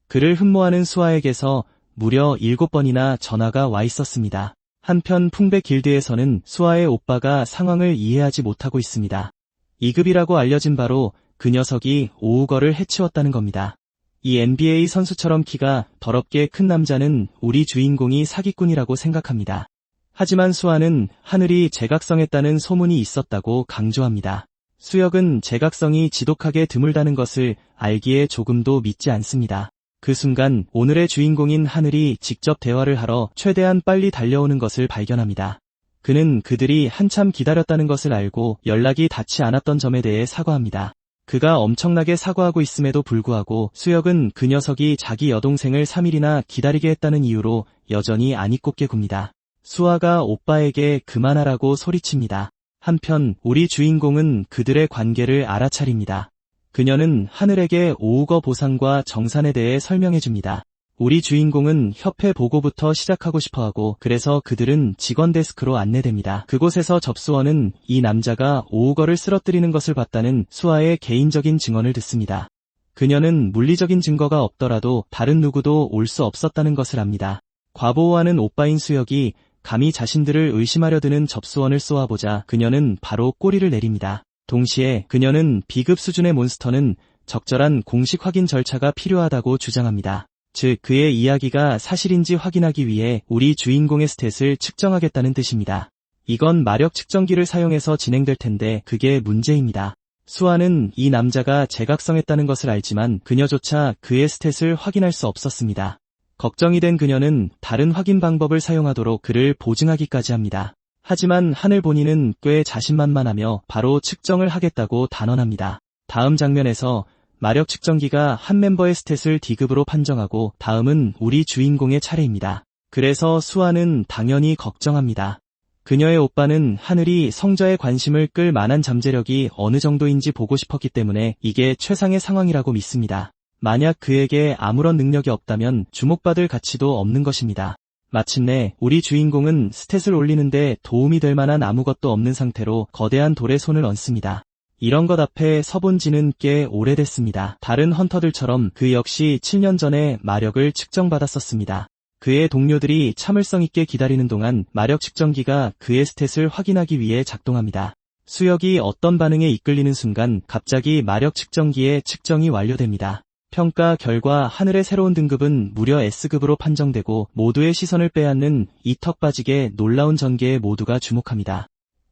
그를 흠모하는 수아에게서 무려 7번이나 전화가 와 있었습니다. 한편 풍배 길드에서는 수아의 오빠가 상황을 이해하지 못하고 있습니다. 2급이라고 알려진 바로 그 녀석이 오우거를 해치웠다는 겁니다. 이 NBA 선수처럼 키가 더럽게 큰 남자는 우리 주인공이 사기꾼이라고 생각합니다. 하지만 수아는 하늘이 제각성했다는 소문이 있었다고 강조합니다. 수혁은 제각성이 지독하게 드물다는 것을 알기에 조금도 믿지 않습니다. 그 순간 오늘의 주인공인 하늘이 직접 대화를 하러 최대한 빨리 달려오는 것을 발견합니다. 그는 그들이 한참 기다렸다는 것을 알고 연락이 닿지 않았던 점에 대해 사과합니다. 그가 엄청나게 사과하고 있음에도 불구하고 수혁은 그 녀석이 자기 여동생을 3일이나 기다리게 했다는 이유로 여전히 안 입곱게 굽니다. 수아가 오빠에게 그만하라고 소리칩니다. 한편 우리 주인공은 그들의 관계를 알아차립니다. 그녀는 하늘에게 오우거 보상과 정산에 대해 설명해줍니다. 우리 주인공은 협회 보고부터 시작하고 싶어하고 그래서 그들은 직원 데스크로 안내됩니다. 그곳에서 접수원은 이 남자가 오우거를 쓰러뜨리는 것을 봤다는 수아의 개인적인 증언을 듣습니다. 그녀는 물리적인 증거가 없더라도 다른 누구도 올 수 없었다는 것을 압니다. 과보호하는 오빠인 수혁이 감히 자신들을 의심하려 드는 접수원을 쏘아보자 그녀는 바로 꼬리를 내립니다. 동시에 그녀는 B급 수준의 몬스터는 적절한 공식 확인 절차가 필요하다고 주장합니다. 즉 그의 이야기가 사실인지 확인하기 위해 우리 주인공의 스탯을 측정하겠다는 뜻입니다. 이건 마력 측정기를 사용해서 진행될 텐데 그게 문제입니다. 수아는 이 남자가 제각성했다는 것을 알지만 그녀조차 그의 스탯을 확인할 수 없었습니다. 걱정이 된 그녀는 다른 확인 방법을 사용하도록 그를 보증하기까지 합니다. 하지만 하늘 본인은 꽤 자신만만하며 바로 측정을 하겠다고 단언합니다. 다음 장면에서 마력 측정기가 한 멤버의 스탯을 D급으로 판정하고 다음은 우리 주인공의 차례입니다. 그래서 수아는 당연히 걱정합니다. 그녀의 오빠는 하늘이 성저의 관심을 끌 만한 잠재력이 어느 정도인지 보고 싶었기 때문에 이게 최상의 상황이라고 믿습니다. 만약 그에게 아무런 능력이 없다면 주목받을 가치도 없는 것입니다. 마침내 우리 주인공은 스탯을 올리는데 도움이 될 만한 아무것도 없는 상태로 거대한 돌에 손을 얹습니다. 이런 것 앞에 서본 지는 꽤 오래됐습니다. 다른 헌터들처럼 그 역시 7년 전에 마력을 측정받았었습니다. 그의 동료들이 참을성 있게 기다리는 동안 마력 측정기가 그의 스탯을 확인하기 위해 작동합니다. 수혁이 어떤 반응에 이끌리는 순간 갑자기 마력 측정기의 측정이 완료됩니다. 평가 결과 하늘의 새로운 등급은 무려 S급으로 판정되고 모두의 시선을 빼앗는 이 턱 빠지게 놀라운 전개에 모두가 주목합니다.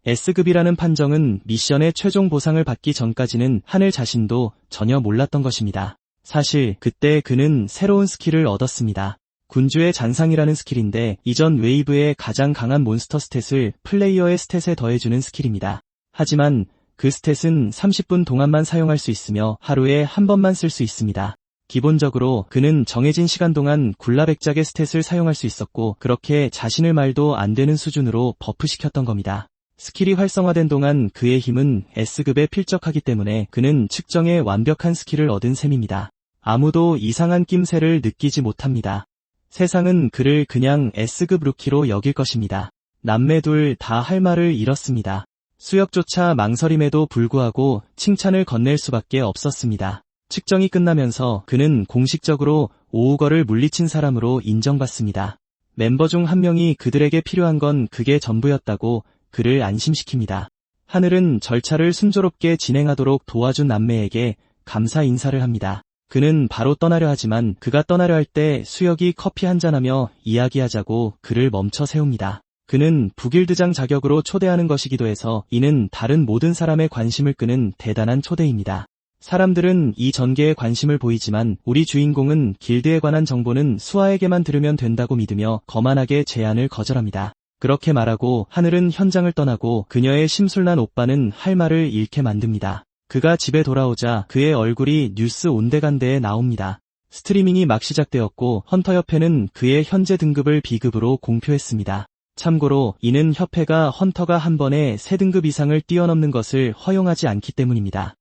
S급이라는 판정은 미션의 최종 보상을 받기 전까지는 하늘 자신도 전혀 몰랐던 것입니다. 사실 그때 그는 새로운 스킬을 얻었습니다. 군주의 잔상이라는 스킬인데 이전 웨이브의 가장 강한 몬스터 스탯을 플레이어의 스탯에 더해주는 스킬입니다. 하지만 그 스탯은 30분 동안만 사용할 수 있으며 하루에 한 번만 쓸 수 있습니다. 기본적으로 그는 정해진 시간 동안 굴라백작의 스탯을 사용할 수 있었고 그렇게 자신을 말도 안 되는 수준으로 버프시켰던 겁니다. 스킬이 활성화된 동안 그의 힘은 S급에 필적하기 때문에 그는 측정에 완벽한 스킬을 얻은 셈입니다. 아무도 이상한 낌새를 느끼지 못합니다. 세상은 그를 그냥 S급 루키로 여길 것입니다. 남매 둘 다 할 말을 잃었습니다. 수역조차 망설임에도 불구하고 칭찬을 건넬 수밖에 없었습니다. 측정이 끝나면서 그는 공식적으로 오우거를 물리친 사람으로 인정받습니다. 멤버 중 한 명이 그들에게 필요한 건 그게 전부였다고 그를 안심시킵니다. 하늘은 절차를 순조롭게 진행하도록 도와준 남매에게 감사 인사를 합니다. 그는 바로 떠나려 하지만 그가 떠나려 할 때 수역이 커피 한잔하며 이야기하자고 그를 멈춰 세웁니다. 그는 북일드장 자격으로 초대하는 것이기도 해서 이는 다른 모든 사람의 관심을 끄는 대단한 초대입니다. 사람들은 이 전개에 관심을 보이지만 우리 주인공은 길드에 관한 정보는 수아에게만 들으면 된다고 믿으며 거만하게 제안을 거절합니다. 그렇게 말하고 하늘은 현장을 떠나고 그녀의 심술난 오빠는 할 말을 잃게 만듭니다. 그가 집에 돌아오자 그의 얼굴이 뉴스 온데간데에 나옵니다. 스트리밍이 막 시작되었고 헌터협회는 그의 현재 등급을 B급으로 공표했습니다. 참고로 이는 협회가 헌터가 한 번에 3등급 이상을 뛰어넘는 것을 허용하지 않기 때문입니다.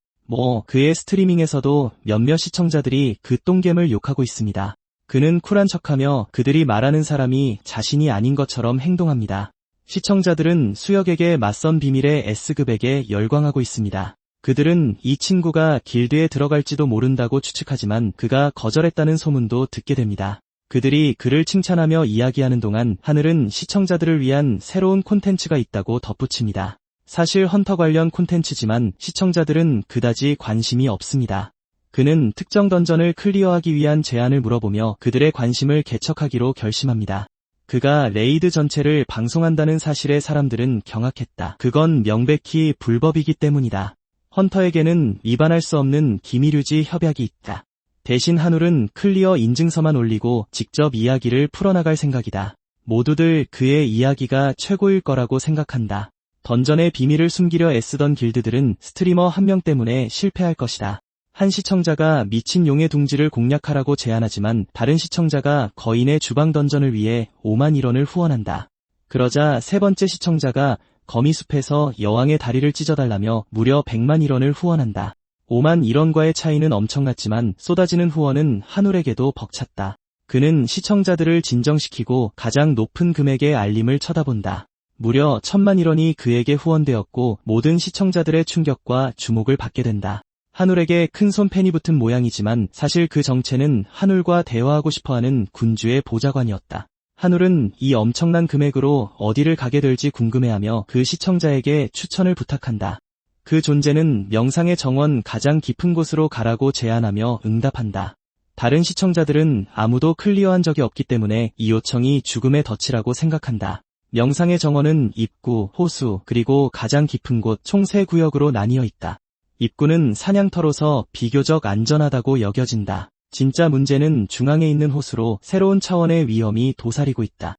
그의 스트리밍에서도 몇몇 시청자들이 그 똥겜을 욕하고 있습니다. 그는 쿨한 척하며 그들이 말하는 사람이 자신이 아닌 것처럼 행동합니다. 시청자들은 수역에게 맞선 비밀의 S급에게 열광하고 있습니다. 그들은 이 친구가 길드에 들어갈지도 모른다고 추측하지만 그가 거절했다는 소문도 듣게 됩니다. 그들이 그를 칭찬하며 이야기하는 동안 하늘은 시청자들을 위한 새로운 콘텐츠가 있다고 덧붙입니다. 사실 헌터 관련 콘텐츠지만 시청자들은 그다지 관심이 없습니다. 그는 특정 던전을 클리어하기 위한 제안을 물어보며 그들의 관심을 개척하기로 결심합니다. 그가 레이드 전체를 방송한다는 사실에 사람들은 경악했다. 그건 명백히 불법이기 때문이다. 헌터에게는 위반할 수 없는 기밀유지 협약이 있다. 대신 한울은 클리어 인증서만 올리고 직접 이야기를 풀어나갈 생각이다. 모두들 그의 이야기가 최고일 거라고 생각한다. 던전의 비밀을 숨기려 애쓰던 길드들은 스트리머 한 명 때문에 실패할 것이다. 한 시청자가 미친 용의 둥지를 공략하라고 제안하지만 다른 시청자가 거인의 주방 던전을 위해 5만 1원을 후원한다. 그러자 세 번째 시청자가 거미숲에서 여왕의 다리를 찢어달라며 무려 100만 1원을 후원한다. 5만 1원과의 차이는 엄청났지만 쏟아지는 후원은 한울에게도 벅찼다. 그는 시청자들을 진정시키고 가장 높은 금액의 알림을 쳐다본다. 무려 1000만 1원이 그에게 후원되었고 모든 시청자들의 충격과 주목을 받게 된다. 한울에게 큰손 팬이 붙은 모양이지만 사실 그 정체는 한울과 대화하고 싶어하는 군주의 보좌관이었다. 한울은 이 엄청난 금액으로 어디를 가게 될지 궁금해하며 그 시청자에게 추천을 부탁한다. 그 존재는 명상의 정원 가장 깊은 곳으로 가라고 제안하며 응답한다. 다른 시청자들은 아무도 클리어한 적이 없기 때문에 이 요청이 죽음의 덫이라고 생각한다. 명상의 정원은 입구, 호수, 그리고 가장 깊은 곳 총 3구역으로 나뉘어 있다. 입구는 사냥터로서 비교적 안전하다고 여겨진다. 진짜 문제는 중앙에 있는 호수로 새로운 차원의 위험이 도사리고 있다.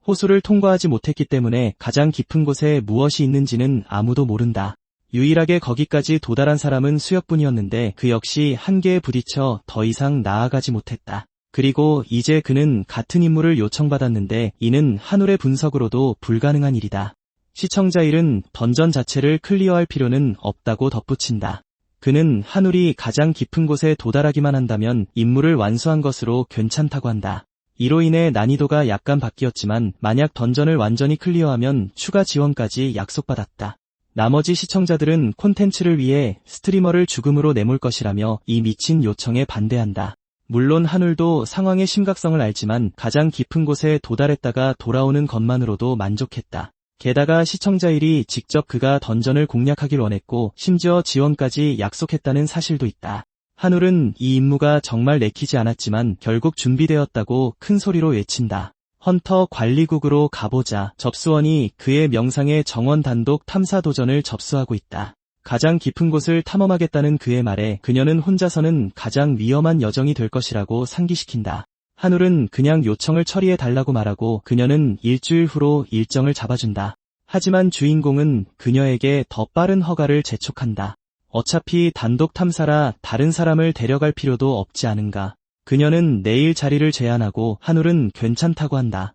호수를 통과하지 못했기 때문에 가장 깊은 곳에 무엇이 있는지는 아무도 모른다. 유일하게 거기까지 도달한 사람은 수역뿐이었는데 그 역시 한계에 부딪혀 더 이상 나아가지 못했다. 그리고 이제 그는 같은 임무를 요청받았는데 이는 한울의 분석으로도 불가능한 일이다. 시청자 1은 던전 자체를 클리어할 필요는 없다고 덧붙인다. 그는 한울이 가장 깊은 곳에 도달하기만 한다면 임무를 완수한 것으로 괜찮다고 한다. 이로 인해 난이도가 약간 바뀌었지만 만약 던전을 완전히 클리어하면 추가 지원까지 약속받았다. 나머지 시청자들은 콘텐츠를 위해 스트리머를 죽음으로 내몰 것이라며 이 미친 요청에 반대한다. 물론 한울도 상황의 심각성을 알지만 가장 깊은 곳에 도달했다가 돌아오는 것만으로도 만족했다. 게다가 시청자 1이 직접 그가 던전을 공략하길 원했고 심지어 지원까지 약속했다는 사실도 있다. 한울은 이 임무가 정말 내키지 않았지만 결국 준비되었다고 큰 소리로 외친다. 헌터 관리국으로 가보자. 접수원이 그의 명상의 정원 단독 탐사 도전을 접수하고 있다. 가장 깊은 곳을 탐험하겠다는 그의 말에 그녀는 혼자서는 가장 위험한 여정이 될 것이라고 상기시킨다. 한울은 그냥 요청을 처리해달라고 말하고 그녀는 일주일 후로 일정을 잡아준다. 하지만 주인공은 그녀에게 더 빠른 허가를 재촉한다. 어차피 단독 탐사라 다른 사람을 데려갈 필요도 없지 않은가. 그녀는 내일 자리를 제안하고 한울은 괜찮다고 한다.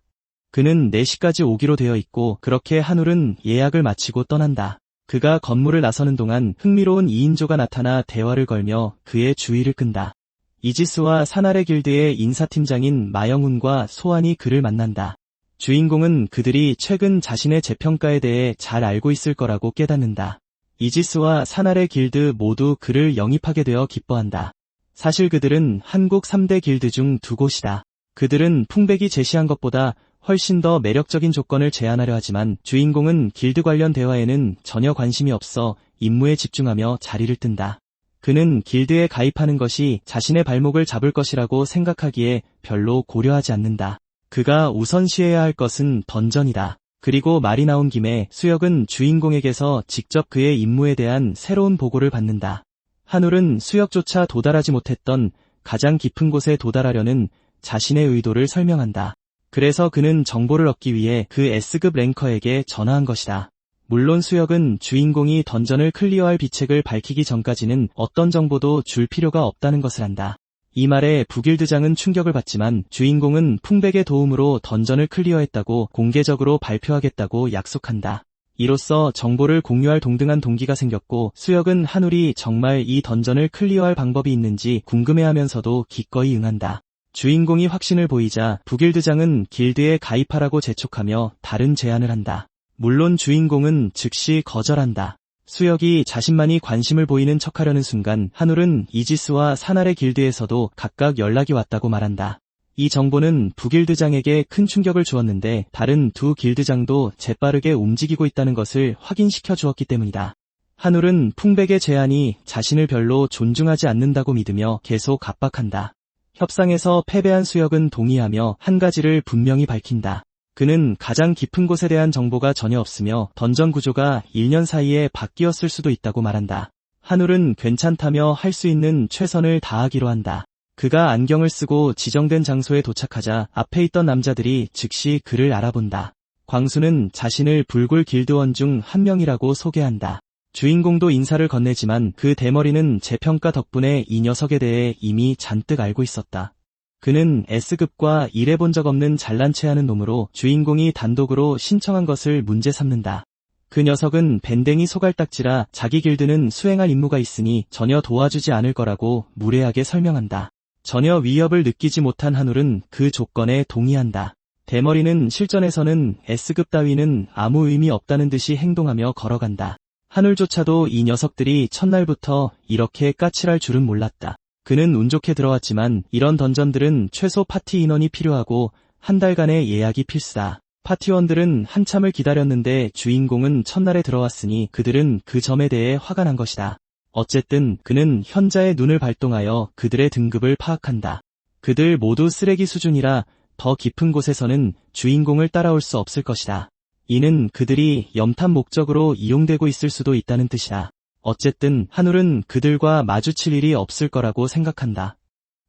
그는 4시까지 오기로 되어 있고 그렇게 한울은 예약을 마치고 떠난다. 그가 건물을 나서는 동안 흥미로운 2인조가 나타나 대화를 걸며 그의 주의를 끈다. 이지스와 사나레 길드의 인사팀장인 마영훈과 소환이 그를 만난다. 주인공은 그들이 최근 자신의 재평가에 대해 잘 알고 있을 거라고 깨닫는다. 이지스와 사나레 길드 모두 그를 영입하게 되어 기뻐한다. 사실 그들은 한국 3대 길드 중 2곳이다. 그들은 풍백이 제시한 것보다 훨씬 더 매력적인 조건을 제안하려 하지만 주인공은 길드 관련 대화에는 전혀 관심이 없어 임무에 집중하며 자리를 뜬다. 그는 길드에 가입하는 것이 자신의 발목을 잡을 것이라고 생각하기에 별로 고려하지 않는다. 그가 우선시해야 할 것은 던전이다. 그리고 말이 나온 김에 수혁은 주인공에게서 직접 그의 임무에 대한 새로운 보고를 받는다. 한울은 수혁조차 도달하지 못했던 가장 깊은 곳에 도달하려는 자신의 의도를 설명한다. 그래서 그는 정보를 얻기 위해 그 S급 랭커에게 전화한 것이다. 물론 수혁은 주인공이 던전을 클리어할 비책을 밝히기 전까지는 어떤 정보도 줄 필요가 없다는 것을 안다. 이 말에 부길드장은 충격을 받지만 주인공은 풍백의 도움으로 던전을 클리어했다고 공개적으로 발표하겠다고 약속한다. 이로써 정보를 공유할 동등한 동기가 생겼고 수혁은 한울이 정말 이 던전을 클리어할 방법이 있는지 궁금해하면서도 기꺼이 응한다. 주인공이 확신을 보이자 부길드장은 길드에 가입하라고 재촉하며 다른 제안을 한다. 물론 주인공은 즉시 거절한다. 수혁이 자신만이 관심을 보이는 척하려는 순간 한울은 이지스와 사나레 길드에서도 각각 연락이 왔다고 말한다. 이 정보는 부길드장에게 큰 충격을 주었는데 다른 2 길드장도 재빠르게 움직이고 있다는 것을 확인시켜 주었기 때문이다. 한울은 풍백의 제안이 자신을 별로 존중하지 않는다고 믿으며 계속 압박한다. 협상에서 패배한 수혁은 동의하며 한 가지를 분명히 밝힌다. 그는 가장 깊은 곳에 대한 정보가 전혀 없으며 던전 구조가 1년 사이에 바뀌었을 수도 있다고 말한다. 한울은 괜찮다며 할 수 있는 최선을 다하기로 한다. 그가 안경을 쓰고 지정된 장소에 도착하자 앞에 있던 남자들이 즉시 그를 알아본다. 광수는 자신을 불굴 길드원 중 한 명이라고 소개한다. 주인공도 인사를 건네지만 그 대머리는 재평가 덕분에 이 녀석에 대해 이미 잔뜩 알고 있었다. 그는 S급과 일해본 적 없는 잘난 체하는 놈으로 주인공이 단독으로 신청한 것을 문제 삼는다. 그 녀석은 밴댕이 소갈딱지라 자기 길드는 수행할 임무가 있으니 전혀 도와주지 않을 거라고 무례하게 설명한다. 전혀 위협을 느끼지 못한 한울은 그 조건에 동의한다. 대머리는 실전에서는 S급 따위는 아무 의미 없다는 듯이 행동하며 걸어간다. 한울조차도 이 녀석들이 첫날부터 이렇게 까칠할 줄은 몰랐다. 그는 운 좋게 들어왔지만 이런 던전들은 최소 파티 인원이 필요하고 한 달간의 예약이 필수다. 파티원들은 한참을 기다렸는데 주인공은 첫날에 들어왔으니 그들은 그 점에 대해 화가 난 것이다. 어쨌든 그는 현자의 눈을 발동하여 그들의 등급을 파악한다. 그들 모두 쓰레기 수준이라 더 깊은 곳에서는 주인공을 따라올 수 없을 것이다. 이는 그들이 염탐 목적으로 이용되고 있을 수도 있다는 뜻이다. 어쨌든 한울은 그들과 마주칠 일이 없을 거라고 생각한다.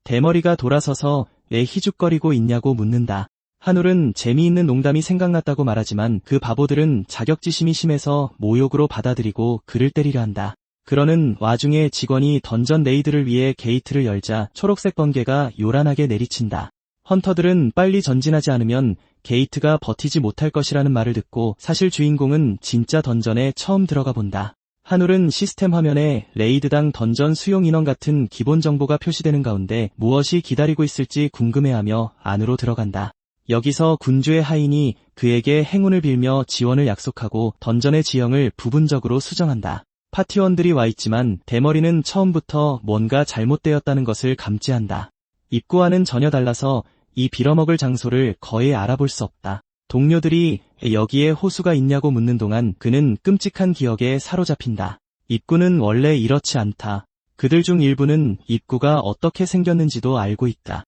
대머리가 돌아서서 왜 희죽거리고 있냐고 묻는다. 한울은 재미있는 농담이 생각났다고 말하지만 그 바보들은 자격지심이 심해서 모욕으로 받아들이고 그를 때리려 한다. 그러는 와중에 직원이 던전 레이드를 위해 게이트를 열자 초록색 번개가 요란하게 내리친다. 헌터들은 빨리 전진하지 않으면 게이트가 버티지 못할 것이라는 말을 듣고 사실 주인공은 진짜 던전에 처음 들어가 본다. 한울은 시스템 화면에 레이드당 던전 수용 인원 같은 기본 정보가 표시되는 가운데 무엇이 기다리고 있을지 궁금해하며 안으로 들어간다. 여기서 군주의 하인이 그에게 행운을 빌며 지원을 약속하고 던전의 지형을 부분적으로 수정한다. 파티원들이 와 있지만 대머리는 처음부터 뭔가 잘못되었다는 것을 감지한다. 입구와는 전혀 달라서 이 빌어먹을 장소를 거의 알아볼 수 없다. 동료들이 여기에 호수가 있냐고 묻는 동안 그는 끔찍한 기억에 사로잡힌다. 입구는 원래 이렇지 않다. 그들 중 일부는 입구가 어떻게 생겼는지도 알고 있다.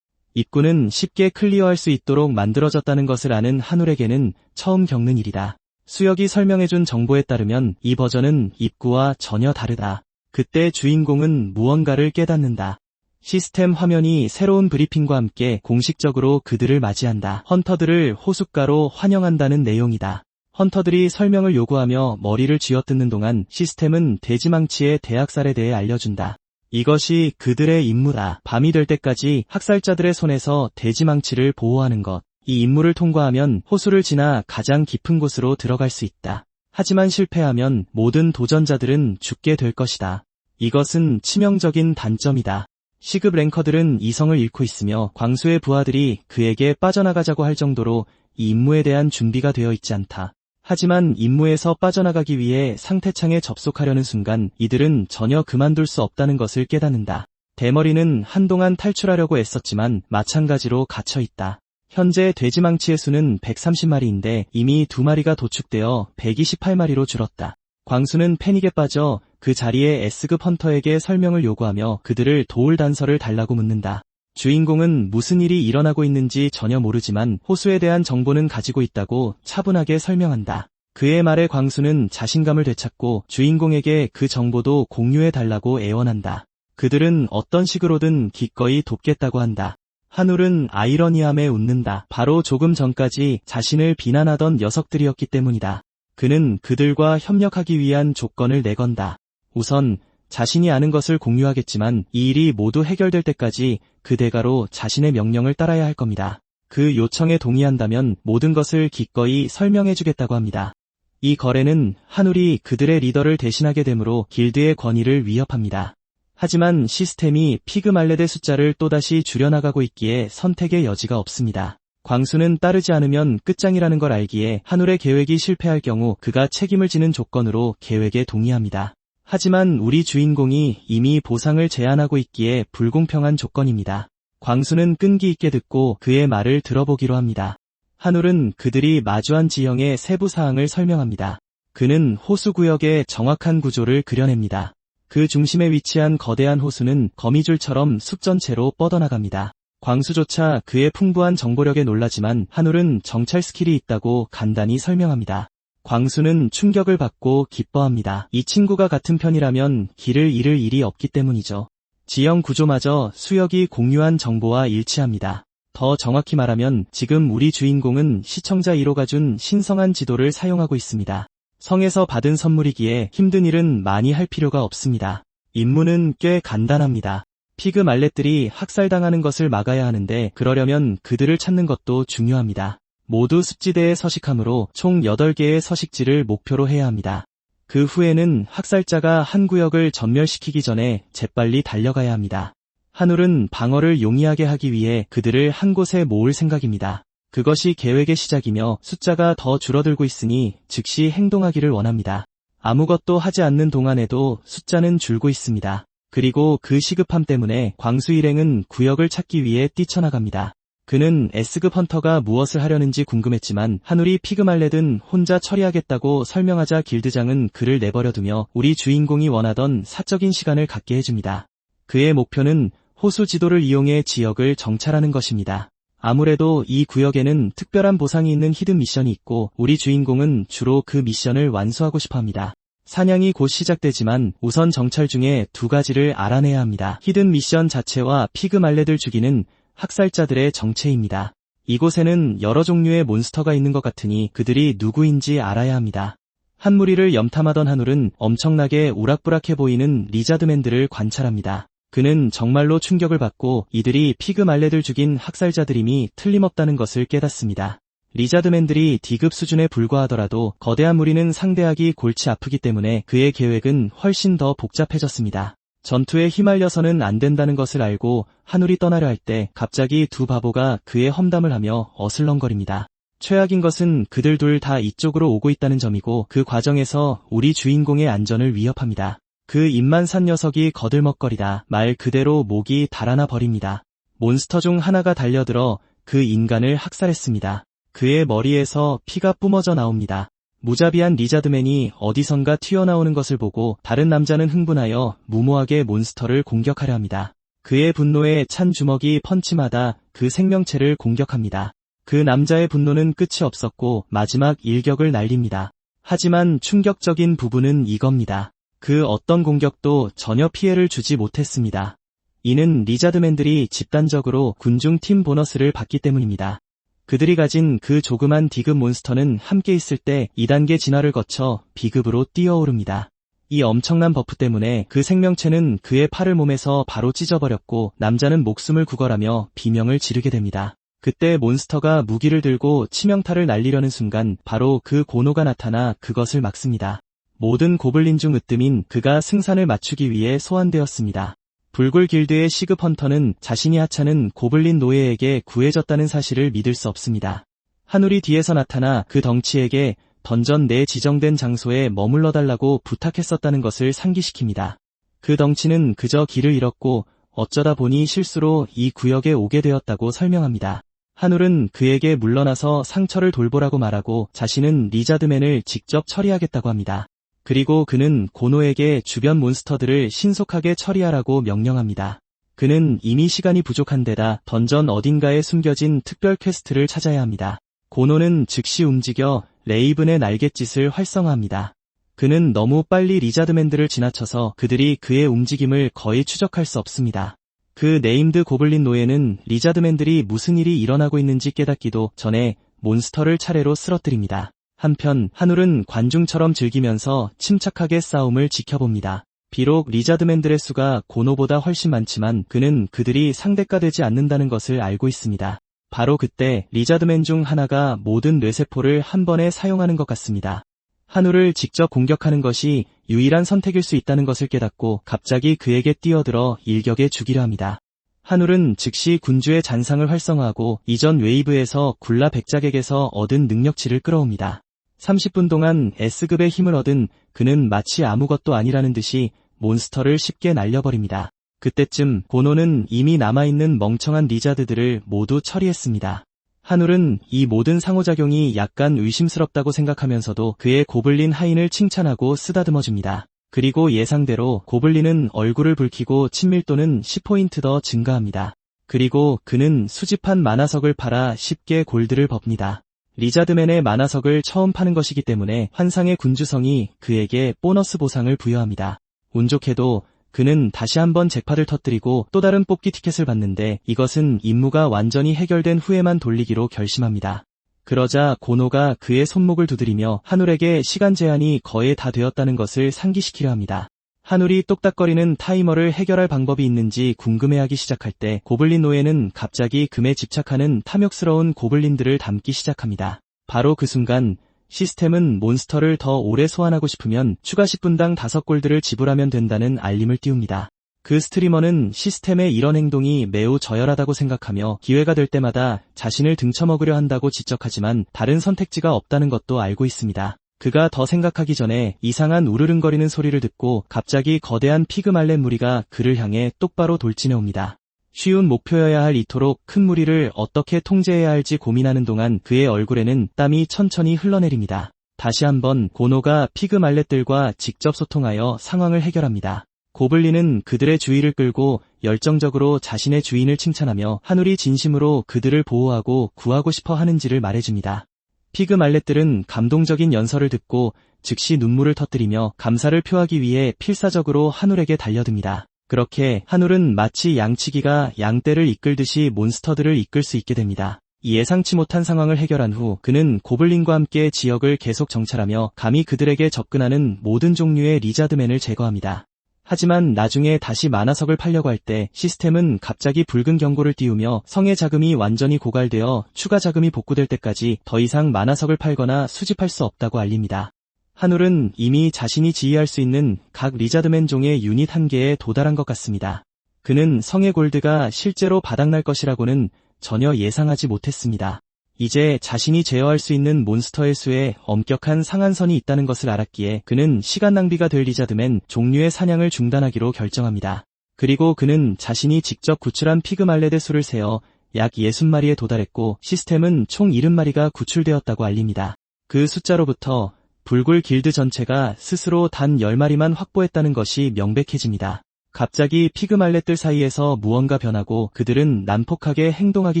입구는 쉽게 클리어할 수 있도록 만들어졌다는 것을 아는 한울에게는 처음 겪는 일이다. 수혁이 설명해준 정보에 따르면 이 버전은 입구와 전혀 다르다. 그때 주인공은 무언가를 깨닫는다. 시스템 화면이 새로운 브리핑과 함께 공식적으로 그들을 맞이한다. 헌터들을 호숫가로 환영한다는 내용이다. 헌터들이 설명을 요구하며 머리를 쥐어뜯는 동안 시스템은 돼지망치의 대학살에 대해 알려준다. 이것이 그들의 임무다. 밤이 될 때까지 학살자들의 손에서 돼지망치를 보호하는 것. 이 임무를 통과하면 호수를 지나 가장 깊은 곳으로 들어갈 수 있다. 하지만 실패하면 모든 도전자들은 죽게 될 것이다. 이것은 치명적인 단점이다. 시급 랭커들은 이성을 잃고 있으며 광수의 부하들이 그에게 빠져나가자고 할 정도로 이 임무에 대한 준비가 되어 있지 않다. 하지만 임무에서 빠져나가기 위해 상태창에 접속하려는 순간 이들은 전혀 그만둘 수 없다는 것을 깨닫는다. 대머리는 한동안 탈출하려고 애썼지만 마찬가지로 갇혀있다. 현재 돼지망치의 수는 130마리인데 이미 2마리가 도축되어 128마리로 줄었다. 광수는 패닉에 빠져 그 자리에 S급 헌터에게 설명을 요구하며 그들을 도울 단서를 달라고 묻는다. 주인공은 무슨 일이 일어나고 있는지 전혀 모르지만 호수에 대한 정보는 가지고 있다고 차분하게 설명한다. 그의 말에 광수는 자신감을 되찾고 주인공에게 그 정보도 공유해달라고 애원한다. 그들은 어떤 식으로든 기꺼이 돕겠다고 한다. 한울은 아이러니함에 웃는다. 바로 조금 전까지 자신을 비난하던 녀석들이었기 때문이다. 그는 그들과 협력하기 위한 조건을 내건다. 우선 자신이 아는 것을 공유하겠지만 이 일이 모두 해결될 때까지 그 대가로 자신의 명령을 따라야 할 겁니다. 그 요청에 동의한다면 모든 것을 기꺼이 설명해주겠다고 합니다. 이 거래는 한울이 그들의 리더를 대신하게 되므로 길드의 권위를 위협합니다. 하지만 시스템이 피그 말렛의 숫자를 또다시 줄여나가고 있기에 선택의 여지가 없습니다. 광수는 따르지 않으면 끝장이라는 걸 알기에 한울의 계획이 실패할 경우 그가 책임을 지는 조건으로 계획에 동의합니다. 하지만 우리 주인공이 이미 보상을 제안하고 있기에 불공평한 조건입니다. 광수는 끈기 있게 듣고 그의 말을 들어보기로 합니다. 한울은 그들이 마주한 지형의 세부 사항을 설명합니다. 그는 호수구역의 정확한 구조를 그려냅니다. 그 중심에 위치한 거대한 호수는 거미줄처럼 숲 전체로 뻗어나갑니다. 광수조차 그의 풍부한 정보력에 놀라지만 한울은 정찰 스킬이 있다고 간단히 설명합니다. 광수는 충격을 받고 기뻐합니다. 이 친구가 같은 편이라면 길을 잃을 일이 없기 때문이죠. 지형 구조마저 수역이 공유한 정보와 일치합니다. 더 정확히 말하면 지금 우리 주인공은 시청자 1호가 준 신성한 지도를 사용하고 있습니다. 성에서 받은 선물이기에 힘든 일은 많이 할 필요가 없습니다. 임무는 꽤 간단합니다. 피그 말렛들이 학살당하는 것을 막아야 하는데 그러려면 그들을 찾는 것도 중요합니다. 모두 습지대에 서식하므로 총 8개의 서식지를 목표로 해야 합니다. 그 후에는 학살자가 한 구역을 전멸시키기 전에 재빨리 달려가야 합니다. 한울은 방어를 용이하게 하기 위해 그들을 한 곳에 모을 생각입니다. 그것이 계획의 시작이며 숫자가 더 줄어들고 있으니 즉시 행동하기를 원합니다. 아무것도 하지 않는 동안에도 숫자는 줄고 있습니다. 그리고 그 시급함 때문에 광수 일행은 구역을 찾기 위해 뛰쳐나갑니다. 그는 S급 헌터가 무엇을 하려는지 궁금했지만 한울이 피그말렛은 혼자 처리하겠다고 설명하자 길드장은 그를 내버려두며 우리 주인공이 원하던 사적인 시간을 갖게 해줍니다. 그의 목표는 호수 지도를 이용해 지역을 정찰하는 것입니다. 아무래도 이 구역에는 특별한 보상이 있는 히든 미션이 있고 우리 주인공은 주로 그 미션을 완수하고 싶어합니다. 사냥이 곧 시작되지만 우선 정찰 중에 2가지를 알아내야 합니다. 히든 미션 자체와 피그말렛을 죽이는 학살자들의 정체입니다. 이곳에는 여러 종류의 몬스터가 있는 것 같으니 그들이 누구인지 알아야 합니다. 한 무리를 염탐하던 한울은 엄청나게 우락부락해 보이는 리자드맨들을 관찰합니다. 그는 정말로 충격을 받고 이들이 피그말렛을 죽인 학살자들임이 틀림없다는 것을 깨닫습니다. 리자드맨들이 D급 수준에 불과하더라도 거대한 무리는 상대하기 골치 아프기 때문에 그의 계획은 훨씬 더 복잡해졌습니다. 전투에 휘말려서는 안 된다는 것을 알고 한울이 떠나려 할 때 갑자기 2 바보가 그의 험담을 하며 어슬렁거립니다. 최악인 것은 그들 둘 다 이쪽으로 오고 있다는 점이고 그 과정에서 우리 주인공의 안전을 위협합니다. 그 입만 산 녀석이 거들먹거리다 말 그대로 목이 달아나 버립니다. 몬스터 중 하나가 달려들어 그 인간을 학살했습니다. 그의 머리에서 피가 뿜어져 나옵니다. 무자비한 리자드맨이 어디선가 튀어나오는 것을 보고 다른 남자는 흥분하여 무모하게 몬스터를 공격하려 합니다. 그의 분노에 찬 주먹이 펀치마다 그 생명체를 공격합니다. 그 남자의 분노는 끝이 없었고 마지막 일격을 날립니다. 하지만 충격적인 부분은 이겁니다. 그 어떤 공격도 전혀 피해를 주지 못했습니다. 이는 리자드맨들이 집단적으로 군중 팀 보너스를 받기 때문입니다. 그들이 가진 그 조그만 D급 몬스터는 함께 있을 때 2단계 진화를 거쳐 B급으로 뛰어오릅니다. 이 엄청난 버프 때문에 그 생명체는 그의 팔을 몸에서 바로 찢어버렸고 남자는 목숨을 구걸하며 비명을 지르게 됩니다. 그때 몬스터가 무기를 들고 치명타를 날리려는 순간 바로 그 고노가 나타나 그것을 막습니다. 모든 고블린 중 으뜸인 그가 승산을 맞추기 위해 소환되었습니다. 불굴 길드의 시급 헌터는 자신이 하찮은 고블린 노예에게 구해졌다는 사실을 믿을 수 없습니다. 한울이 뒤에서 나타나 그 덩치에게 던전 내 지정된 장소에 머물러 달라고 부탁했었다는 것을 상기시킵니다. 그 덩치는 그저 길을 잃었고 어쩌다 보니 실수로 이 구역에 오게 되었다고 설명합니다. 한울은 그에게 물러나서 상처를 돌보라고 말하고 자신은 리자드맨을 직접 처리하겠다고 합니다. 그리고 그는 고노에게 주변 몬스터들을 신속하게 처리하라고 명령합니다. 그는 이미 시간이 부족한 데다 던전 어딘가에 숨겨진 특별 퀘스트를 찾아야 합니다. 고노는 즉시 움직여 레이븐의 날갯짓을 활성화합니다. 그는 너무 빨리 리자드맨들을 지나쳐서 그들이 그의 움직임을 거의 추적할 수 없습니다. 그 네임드 고블린 노예는 리자드맨들이 무슨 일이 일어나고 있는지 깨닫기도 전에 몬스터를 차례로 쓰러뜨립니다. 한편 한울은 관중처럼 즐기면서 침착하게 싸움을 지켜봅니다. 비록 리자드맨들의 수가 고노보다 훨씬 많지만 그는 그들이 상대가 되지 않는다는 것을 알고 있습니다. 바로 그때 리자드맨 중 하나가 모든 뇌세포를 한 번에 사용하는 것 같습니다. 한울을 직접 공격하는 것이 유일한 선택일 수 있다는 것을 깨닫고 갑자기 그에게 뛰어들어 일격에 죽이려 합니다. 한울은 즉시 군주의 잔상을 활성화하고 이전 웨이브에서 굴라 백작에게서 얻은 능력치를 끌어옵니다. 30분 동안 S급의 힘을 얻은 그는 마치 아무것도 아니라는 듯이 몬스터를 쉽게 날려버립니다. 그때쯤 고노는 이미 남아있는 멍청한 리자드들을 모두 처리했습니다. 한울은 이 모든 상호작용이 약간 의심스럽다고 생각하면서도 그의 고블린 하인을 칭찬하고 쓰다듬어줍니다. 그리고 예상대로 고블린은 얼굴을 붉히고 친밀도는 10포인트 더 증가합니다. 그리고 그는 수집한 만화석을 팔아 쉽게 골드를 법니다. 리자드맨의 만화석을 처음 파는 것이기 때문에 환상의 군주성이 그에게 보너스 보상을 부여합니다. 운 좋게도 그는 다시 한번 잭팟을 터뜨리고 또 다른 뽑기 티켓을 받는데 이것은 임무가 완전히 해결된 후에만 돌리기로 결심합니다. 그러자 고노가 그의 손목을 두드리며 한울에게 시간 제한이 거의 다 되었다는 것을 상기시키려 합니다. 한울이 똑딱거리는 타이머를 해결할 방법이 있는지 궁금해하기 시작할 때 고블린 노예는 갑자기 금에 집착하는 탐욕스러운 고블린들을 담기 시작합니다. 바로 그 순간 시스템은 몬스터를 더 오래 소환하고 싶으면 추가 10분당 5골드를 지불하면 된다는 알림을 띄웁니다. 그 스트리머는 시스템의 이런 행동이 매우 저열하다고 생각하며 기회가 될 때마다 자신을 등쳐먹으려 한다고 지적하지만 다른 선택지가 없다는 것도 알고 있습니다. 그가 더 생각하기 전에 이상한 우르릉거리는 소리를 듣고 갑자기 거대한 피그말렛 무리가 그를 향해 똑바로 돌진해 옵니다. 쉬운 목표여야 할 이토록 큰 무리를 어떻게 통제해야 할지 고민하는 동안 그의 얼굴에는 땀이 천천히 흘러내립니다. 다시 한번 고노가 피그말렛들과 직접 소통하여 상황을 해결합니다. 고블린은 그들의 주의를 끌고 열정적으로 자신의 주인을 칭찬하며 한울이 진심으로 그들을 보호하고 구하고 싶어 하는지를 말해줍니다. 피그말렛들은 감동적인 연설을 듣고 즉시 눈물을 터뜨리며 감사를 표하기 위해 필사적으로 한울에게 달려듭니다. 그렇게 한울은 마치 양치기가 양떼를 이끌듯이 몬스터들을 이끌 수 있게 됩니다. 예상치 못한 상황을 해결한 후 그는 고블린과 함께 지역을 계속 정찰하며 감히 그들에게 접근하는 모든 종류의 리자드맨을 제거합니다. 하지만 나중에 다시 만화석을 팔려고 할 때 시스템은 갑자기 붉은 경고를 띄우며 성의 자금이 완전히 고갈되어 추가 자금이 복구될 때까지 더 이상 만화석을 팔거나 수집할 수 없다고 알립니다. 한울은 이미 자신이 지휘할 수 있는 각 리자드맨 종의 유닛 한계에 도달한 것 같습니다. 그는 성의 골드가 실제로 바닥날 것이라고는 전혀 예상하지 못했습니다. 이제 자신이 제어할 수 있는 몬스터의 수에 엄격한 상한선이 있다는 것을 알았기에 그는 시간 낭비가 될 리자드맨 종류의 사냥을 중단하기로 결정합니다. 그리고 그는 자신이 직접 구출한 피그말렛의 수를 세어 약 60마리에 도달했고 시스템은 총 70마리가 구출되었다고 알립니다. 그 숫자로부터 불굴 길드 전체가 스스로 단 10마리만 확보했다는 것이 명백해집니다. 갑자기 피그말렛들 사이에서 무언가 변하고 그들은 난폭하게 행동하기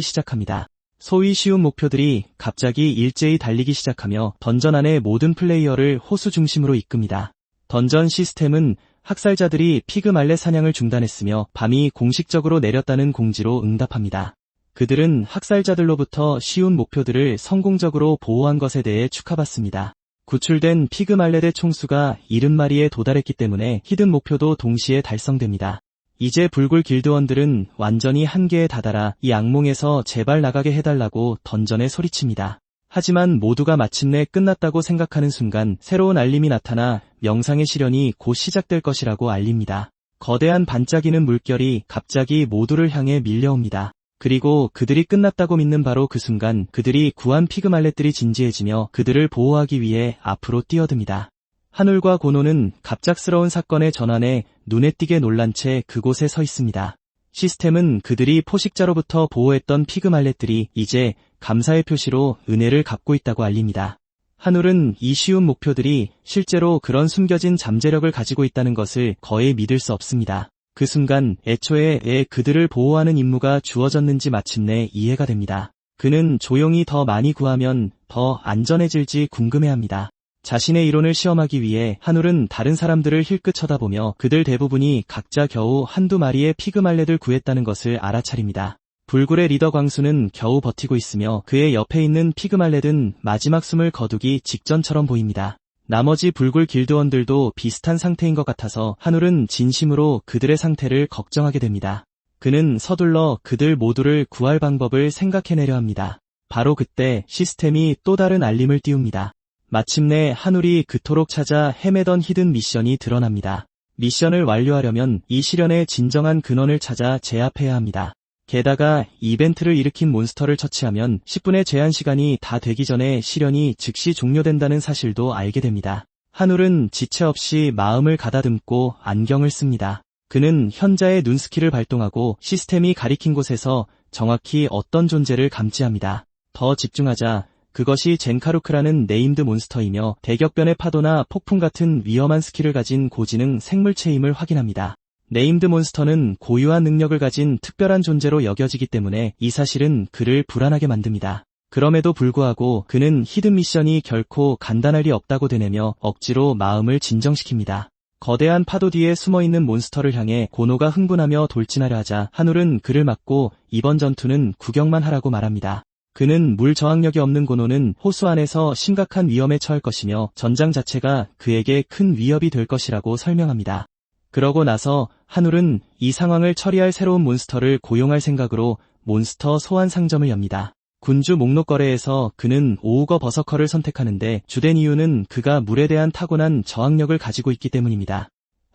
시작합니다. 소위 쉬운 목표들이 갑자기 일제히 달리기 시작하며 던전 안의 모든 플레이어를 호수 중심으로 이끕니다. 던전 시스템은 학살자들이 피그말렛 사냥을 중단했으며 밤이 공식적으로 내렸다는 공지로 응답합니다. 그들은 학살자들로부터 쉬운 목표들을 성공적으로 보호한 것에 대해 축하받습니다. 구출된 피그말렛의 총수가 70마리에 도달했기 때문에 히든 목표도 동시에 달성됩니다. 이제 불굴 길드원들은 완전히 한계에 다다라 이 악몽에서 제발 나가게 해달라고 던전에 소리칩니다. 하지만 모두가 마침내 끝났다고 생각하는 순간 새로운 알림이 나타나 명상의 시련이 곧 시작될 것이라고 알립니다. 거대한 반짝이는 물결이 갑자기 모두를 향해 밀려옵니다. 그리고 그들이 끝났다고 믿는 바로 그 순간 그들이 구한 피그말렛들이 진지해지며 그들을 보호하기 위해 앞으로 뛰어듭니다. 하눌과 고노는 갑작스러운 사건의 전환에 눈에 띄게 놀란 채 그곳에 서 있습니다. 시스템은 그들이 포식자로부터 보호했던 피그말렛들이 이제 감사의 표시로 은혜를 갚고 있다고 알립니다. 하눌은 이 쉬운 목표들이 실제로 그런 숨겨진 잠재력을 가지고 있다는 것을 거의 믿을 수 없습니다. 그 순간 애초에 왜 그들을 보호하는 임무가 주어졌는지 마침내 이해가 됩니다. 그는 조용히 더 많이 구하면 더 안전해질지 궁금해합니다. 자신의 이론을 시험하기 위해 하눌은 다른 사람들을 힐끗 쳐다보며 그들 대부분이 각자 겨우 한두 마리의 피그말렛을 구했다는 것을 알아차립니다. 불굴의 리더 광수는 겨우 버티고 있으며 그의 옆에 있는 피그말렛은 마지막 숨을 거두기 직전처럼 보입니다. 나머지 불굴 길드원들도 비슷한 상태인 것 같아서 하눌은 진심으로 그들의 상태를 걱정하게 됩니다. 그는 서둘러 그들 모두를 구할 방법을 생각해내려 합니다. 바로 그때 시스템이 또 다른 알림을 띄웁니다. 마침내 하눌이 그토록 찾아 헤매던 히든 미션이 드러납니다. 미션을 완료하려면 이 시련의 진정한 근원을 찾아 제압해야 합니다. 게다가 이벤트를 일으킨 몬스터를 처치하면 10분의 제한 시간이 다 되기 전에 시련이 즉시 종료된다는 사실도 알게 됩니다. 하눌은 지체 없이 마음을 가다듬고 안경을 씁니다. 그는 현자의 눈 스킬을 발동하고 시스템이 가리킨 곳에서 정확히 어떤 존재를 감지합니다. 더 집중하자 그것이 젠카루크라는 네임드 몬스터이며 대격변의 파도나 폭풍 같은 위험한 스킬을 가진 고지능 생물체임을 확인합니다. 네임드 몬스터는 고유한 능력을 가진 특별한 존재로 여겨지기 때문에 이 사실은 그를 불안하게 만듭니다. 그럼에도 불구하고 그는 히든 미션이 결코 간단할 리 없다고 되뇌며 억지로 마음을 진정시킵니다. 거대한 파도 뒤에 숨어있는 몬스터를 향해 고노가 흥분하며 돌진하려 하자 하눌은 그를 막고 이번 전투는 구경만 하라고 말합니다. 그는 물 저항력이 없는 고노는 호수 안에서 심각한 위험에 처할 것이며 전장 자체가 그에게 큰 위협이 될 것이라고 설명합니다. 그러고 나서 하눌은 이 상황을 처리할 새로운 몬스터를 고용할 생각으로 몬스터 소환 상점을 엽니다. 군주 목록 거래에서 그는 오우거 버서커를 선택하는데 주된 이유는 그가 물에 대한 타고난 저항력을 가지고 있기 때문입니다.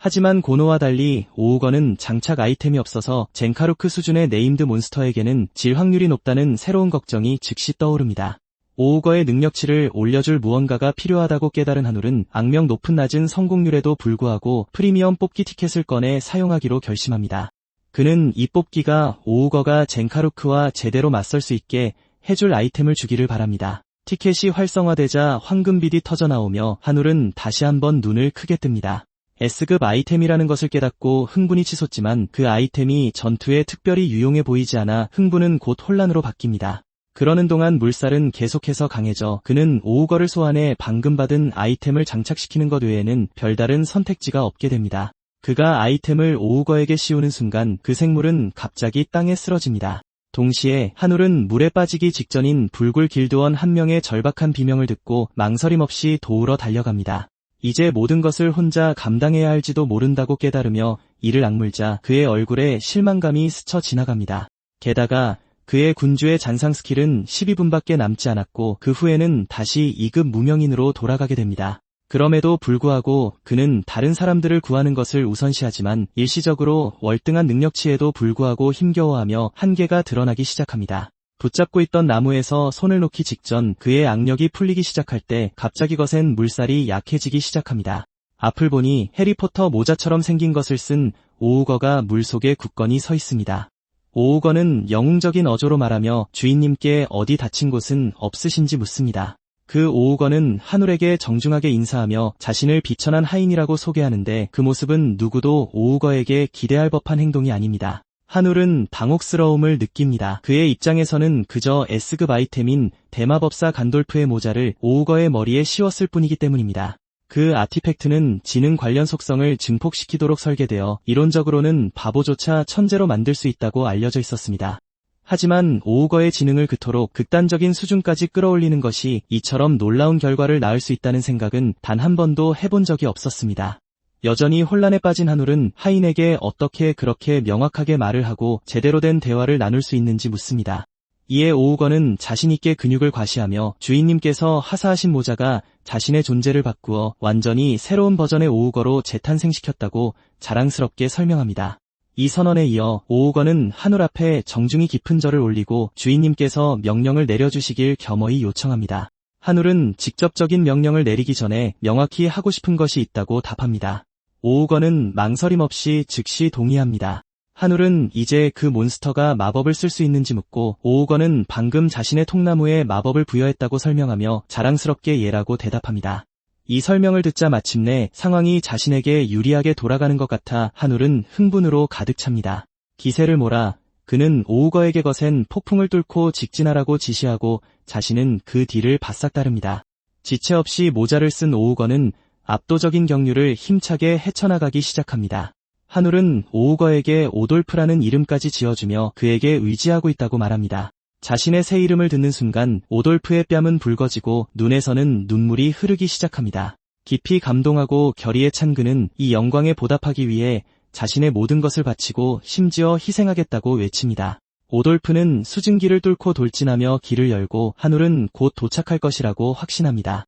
하지만 고노와 달리 오우거는 장착 아이템이 없어서 젠카루크 수준의 네임드 몬스터에게는 질 확률이 높다는 새로운 걱정이 즉시 떠오릅니다. 오우거의 능력치를 올려줄 무언가가 필요하다고 깨달은 하눌은 악명 높은 낮은 성공률에도 불구하고 프리미엄 뽑기 티켓을 꺼내 사용하기로 결심합니다. 그는 이 뽑기가 오우거가 젠카루크와 제대로 맞설 수 있게 해줄 아이템을 주기를 바랍니다. 티켓이 활성화되자 황금빛이 터져나오며 하눌은 다시 한번 눈을 크게 뜹니다. S급 아이템이라는 것을 깨닫고 흥분이 치솟지만 그 아이템이 전투에 특별히 유용해 보이지 않아 흥분은 곧 혼란으로 바뀝니다. 그러는 동안 물살은 계속해서 강해져 그는 오우거를 소환해 방금 받은 아이템을 장착시키는 것 외에는 별다른 선택지가 없게 됩니다. 그가 아이템을 오우거에게 씌우는 순간 그 생물은 갑자기 땅에 쓰러집니다. 동시에 하눌은 물에 빠지기 직전인 불굴 길드원 한 명의 절박한 비명을 듣고 망설임 없이 도우러 달려갑니다. 이제 모든 것을 혼자 감당해야 할지도 모른다고 깨달으며 이를 악물자 그의 얼굴에 실망감이 스쳐 지나갑니다. 게다가 그의 군주의 잔상 스킬은 12분밖에 남지 않았고 그 후에는 다시 2급 무명인으로 돌아가게 됩니다. 그럼에도 불구하고 그는 다른 사람들을 구하는 것을 우선시하지만 일시적으로 월등한 능력치에도 불구하고 힘겨워하며 한계가 드러나기 시작합니다. 붙잡고 있던 나무에서 손을 놓기 직전 그의 악력이 풀리기 시작할 때 갑자기 거센 물살이 약해지기 시작합니다. 앞을 보니 해리포터 모자처럼 생긴 것을 쓴 오우거가 물속에 굳건히 서 있습니다. 오우거는 영웅적인 어조로 말하며 주인님께 어디 다친 곳은 없으신지 묻습니다. 그 오우거는 하눌에게 정중하게 인사하며 자신을 비천한 하인이라고 소개하는데 그 모습은 누구도 오우거에게 기대할 법한 행동이 아닙니다. 하눌은 당혹스러움을 느낍니다. 그의 입장에서는 그저 S급 아이템인 대마법사 간돌프의 모자를 오우거의 머리에 씌웠을 뿐이기 때문입니다. 그 아티팩트는 지능 관련 속성을 증폭시키도록 설계되어 이론적으로는 바보조차 천재로 만들 수 있다고 알려져 있었습니다. 하지만 오우거의 지능을 그토록 극단적인 수준까지 끌어올리는 것이 이처럼 놀라운 결과를 낳을 수 있다는 생각은 단 한 번도 해본 적이 없었습니다. 여전히 혼란에 빠진 하눌은 하인에게 어떻게 그렇게 명확하게 말을 하고 제대로 된 대화를 나눌 수 있는지 묻습니다. 이에 오우건은 자신있게 근육을 과시하며 주인님께서 하사하신 모자가 자신의 존재를 바꾸어 완전히 새로운 버전의 오우거로 재탄생시켰다고 자랑스럽게 설명합니다. 이 선언에 이어 오우건은 하늘 앞에 정중히 깊은 절을 올리고 주인님께서 명령을 내려주시길 겸허히 요청합니다. 하늘은 직접적인 명령을 내리기 전에 명확히 하고 싶은 것이 있다고 답합니다. 오우건은 망설임 없이 즉시 동의합니다. 하늘은 이제 그 몬스터가 마법을 쓸 수 있는지 묻고 오우건은 방금 자신의 통나무에 마법을 부여했다고 설명하며 자랑스럽게 예라고 대답합니다. 이 설명을 듣자 마침내 상황이 자신에게 유리하게 돌아가는 것 같아 하늘은 흥분으로 가득 찹니다. 기세를 몰아 그는 오우거에게 거센 폭풍을 뚫고 직진하라고 지시하고 자신은 그 뒤를 바싹 따릅니다. 지체 없이 모자를 쓴 오우거는 압도적인 경류를 힘차게 헤쳐나가기 시작합니다. 하늘은 오우거에게 오돌프라는 이름까지 지어주며 그에게 의지하고 있다고 말합니다. 자신의 새 이름을 듣는 순간 오돌프의 뺨은 붉어지고 눈에서는 눈물이 흐르기 시작합니다. 깊이 감동하고 결의에 찬 그는 이 영광에 보답하기 위해 자신의 모든 것을 바치고 심지어 희생하겠다고 외칩니다. 오돌프는 수증기를 뚫고 돌진하며 길을 열고 하늘은 곧 도착할 것이라고 확신합니다.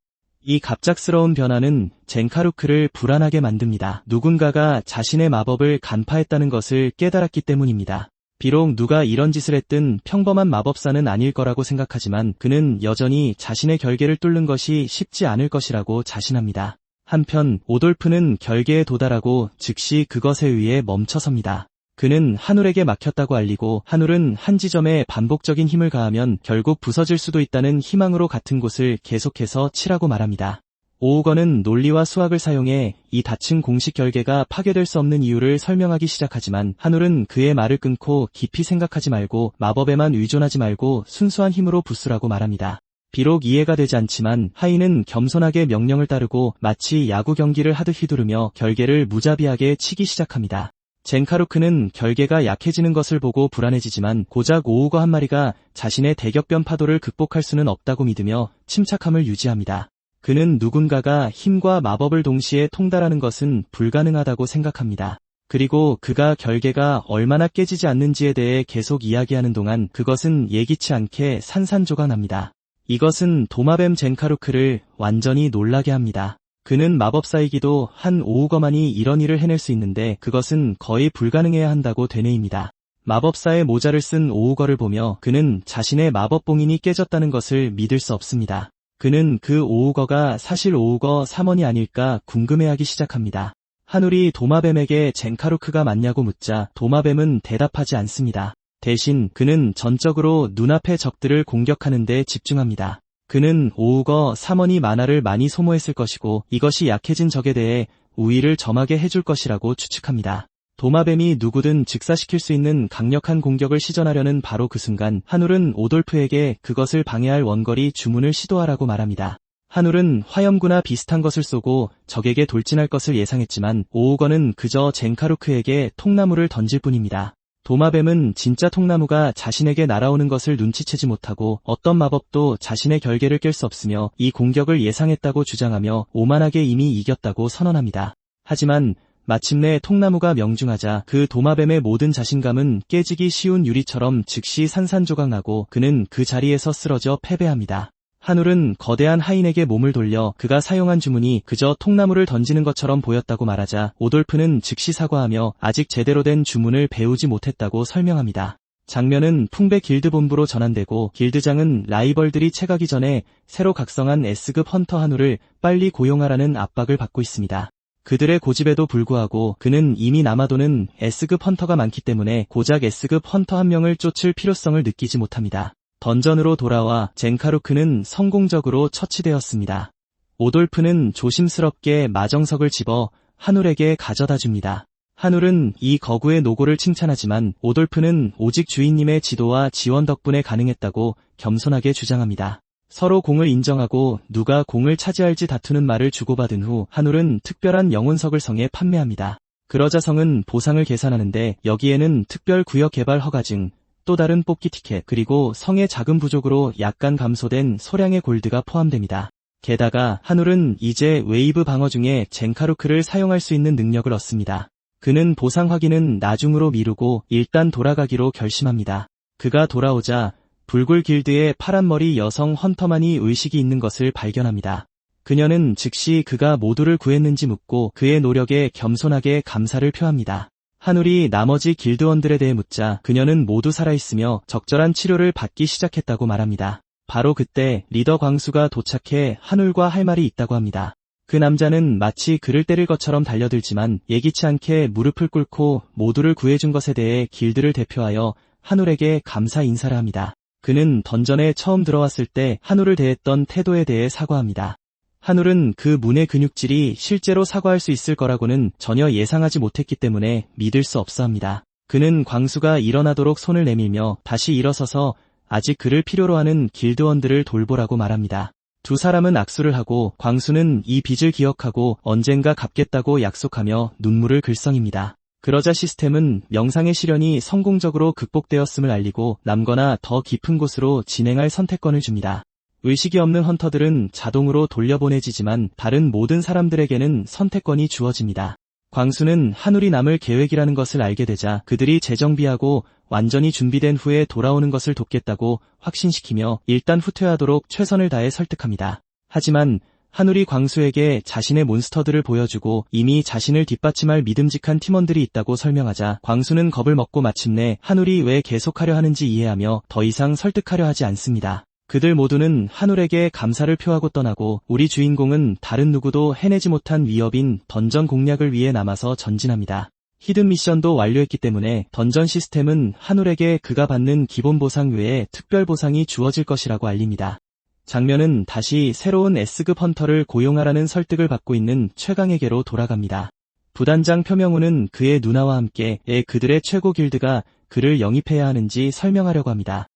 이 갑작스러운 변화는 젠카루크를 불안하게 만듭니다. 누군가가 자신의 마법을 간파했다는 것을 깨달았기 때문입니다. 비록 누가 이런 짓을 했든 평범한 마법사는 아닐 거라고 생각하지만 그는 여전히 자신의 결계를 뚫는 것이 쉽지 않을 것이라고 자신합니다. 한편 오돌프는 결계에 도달하고 즉시 그것에 의해 멈춰섭니다. 그는 하늘에게 막혔다고 알리고 하늘은 한 지점에 반복적인 힘을 가하면 결국 부서질 수도 있다는 희망으로 같은 곳을 계속해서 치라고 말합니다. 오우건은 논리와 수학을 사용해 이 닫힌 공식 결계가 파괴될 수 없는 이유를 설명하기 시작하지만 하늘은 그의 말을 끊고 깊이 생각하지 말고 마법에만 의존하지 말고 순수한 힘으로 부수라고 말합니다. 비록 이해가 되지 않지만 하인은 겸손하게 명령을 따르고 마치 야구 경기를 하듯 휘두르며 결계를 무자비하게 치기 시작합니다. 젠카루크는 결계가 약해지는 것을 보고 불안해지지만 고작 오우거 한 마리가 자신의 대격변 파도를 극복할 수는 없다고 믿으며 침착함을 유지합니다. 그는 누군가가 힘과 마법을 동시에 통달하는 것은 불가능하다고 생각합니다. 그리고 그가 결계가 얼마나 깨지지 않는지에 대해 계속 이야기하는 동안 그것은 예기치 않게 산산조각납니다. 이것은 도마뱀 젠카루크를 완전히 놀라게 합니다. 그는 마법사이기도 한 오우거만이 이런 일을 해낼 수 있는데 그것은 거의 불가능해야 한다고 되뇌입니다. 마법사의 모자를 쓴 오우거를 보며 그는 자신의 마법봉인이 깨졌다는 것을 믿을 수 없습니다. 그는 그 오우거가 사실 오우거 3원이 아닐까 궁금해하기 시작합니다. 하늘이 도마뱀에게 젠카루크가 맞냐고 묻자 도마뱀은 대답하지 않습니다. 대신 그는 전적으로 눈앞의 적들을 공격하는 데 집중합니다. 그는 오우거 3원이 만화를 많이 소모했을 것이고 이것이 약해진 적에 대해 우위를 점하게 해줄 것이라고 추측합니다. 도마뱀이 누구든 즉사시킬 수 있는 강력한 공격을 시전하려는 바로 그 순간 하늘은 오돌프에게 그것을 방해할 원거리 주문을 시도하라고 말합니다. 하늘은 화염구나 비슷한 것을 쏘고 적에게 돌진할 것을 예상했지만 오우거는 그저 젠카루크에게 통나무를 던질 뿐입니다. 도마뱀은 진짜 통나무가 자신에게 날아오는 것을 눈치채지 못하고 어떤 마법도 자신의 결계를 깰 수 없으며 이 공격을 예상했다고 주장하며 오만하게 이미 이겼다고 선언합니다. 하지만 마침내 통나무가 명중하자 그 도마뱀의 모든 자신감은 깨지기 쉬운 유리처럼 즉시 산산조각나고 그는 그 자리에서 쓰러져 패배합니다. 하늘은 거대한 하인에게 몸을 돌려 그가 사용한 주문이 그저 통나무를 던지는 것처럼 보였다고 말하자 오돌프는 즉시 사과하며 아직 제대로 된 주문을 배우지 못했다고 설명합니다. 장면은 풍배 길드 본부로 전환되고 길드장은 라이벌들이 채가기 전에 새로 각성한 S급 헌터 한우를 빨리 고용하라는 압박을 받고 있습니다. 그들의 고집에도 불구하고 그는 이미 남아도는 S급 헌터가 많기 때문에 고작 S급 헌터 한 명을 쫓을 필요성을 느끼지 못합니다. 던전으로 돌아와 젠카루크는 성공적으로 처치되었습니다. 오돌프는 조심스럽게 마정석을 집어 하늘에게 가져다 줍니다. 하늘은 이 거구의 노고를 칭찬하지만 오돌프는 오직 주인님의 지도와 지원 덕분에 가능했다고 겸손하게 주장합니다. 서로 공을 인정하고 누가 공을 차지할지 다투는 말을 주고받은 후 하늘은 특별한 영혼석을 성에 판매합니다. 그러자 성은 보상을 계산하는데 여기에는 특별 구역 개발 허가증, 또 다른 뽑기 티켓, 그리고 성의 자금 부족으로 약간 감소된 소량의 골드가 포함됩니다. 게다가 하늘은 이제 웨이브 방어 중에 젠카루크를 사용할 수 있는 능력을 얻습니다. 그는 보상 확인은 나중으로 미루고 일단 돌아가기로 결심합니다. 그가 돌아오자 불굴 길드의 파란머리 여성 헌터만이 의식이 있는 것을 발견합니다. 그녀는 즉시 그가 모두를 구했는지 묻고 그의 노력에 겸손하게 감사를 표합니다. 한울이 나머지 길드원들에 대해 묻자 그녀는 모두 살아있으며 적절한 치료를 받기 시작했다고 말합니다. 바로 그때 리더 광수가 도착해 한울과 할 말이 있다고 합니다. 그 남자는 마치 그를 때릴 것처럼 달려들지만 예기치 않게 무릎을 꿇고 모두를 구해준 것에 대해 길드를 대표하여 한울에게 감사 인사를 합니다. 그는 던전에 처음 들어왔을 때 한울을 대했던 태도에 대해 사과합니다. 한울은 그 문의 근육질이 실제로 사과할 수 있을 거라고는 전혀 예상하지 못했기 때문에 믿을 수 없어 합니다. 그는 광수가 일어나도록 손을 내밀며 다시 일어서서 아직 그를 필요로 하는 길드원들을 돌보라고 말합니다. 두 사람은 악수를 하고 광수는 이 빚을 기억하고 언젠가 갚겠다고 약속하며 눈물을 글썽입니다. 그러자 시스템은 명상의 시련이 성공적으로 극복되었음을 알리고 남거나 더 깊은 곳으로 진행할 선택권을 줍니다. 의식이 없는 헌터들은 자동으로 돌려보내지지만 다른 모든 사람들에게는 선택권이 주어집니다. 광수는 한울이 남을 계획이라는 것을 알게 되자 그들이 재정비하고 완전히 준비된 후에 돌아오는 것을 돕겠다고 확신시키며 일단 후퇴하도록 최선을 다해 설득합니다. 하지만 한울이 광수에게 자신의 몬스터들을 보여주고 이미 자신을 뒷받침할 믿음직한 팀원들이 있다고 설명하자 광수는 겁을 먹고 마침내 한울이 왜 계속하려 하는지 이해하며 더 이상 설득하려 하지 않습니다. 그들 모두는 한울에게 감사를 표하고 떠나고 우리 주인공은 다른 누구도 해내지 못한 위협인 던전 공략을 위해 남아서 전진합니다. 히든 미션도 완료했기 때문에 던전 시스템은 한울에게 그가 받는 기본 보상 외에 특별 보상이 주어질 것이라고 알립니다. 장면은 다시 새로운 S급 헌터를 고용하라는 설득을 받고 있는 최강에게로 돌아갑니다. 부단장 표명우는 그의 누나와 함께 그들의 최고 길드가 그를 영입해야 하는지 설명하려고 합니다.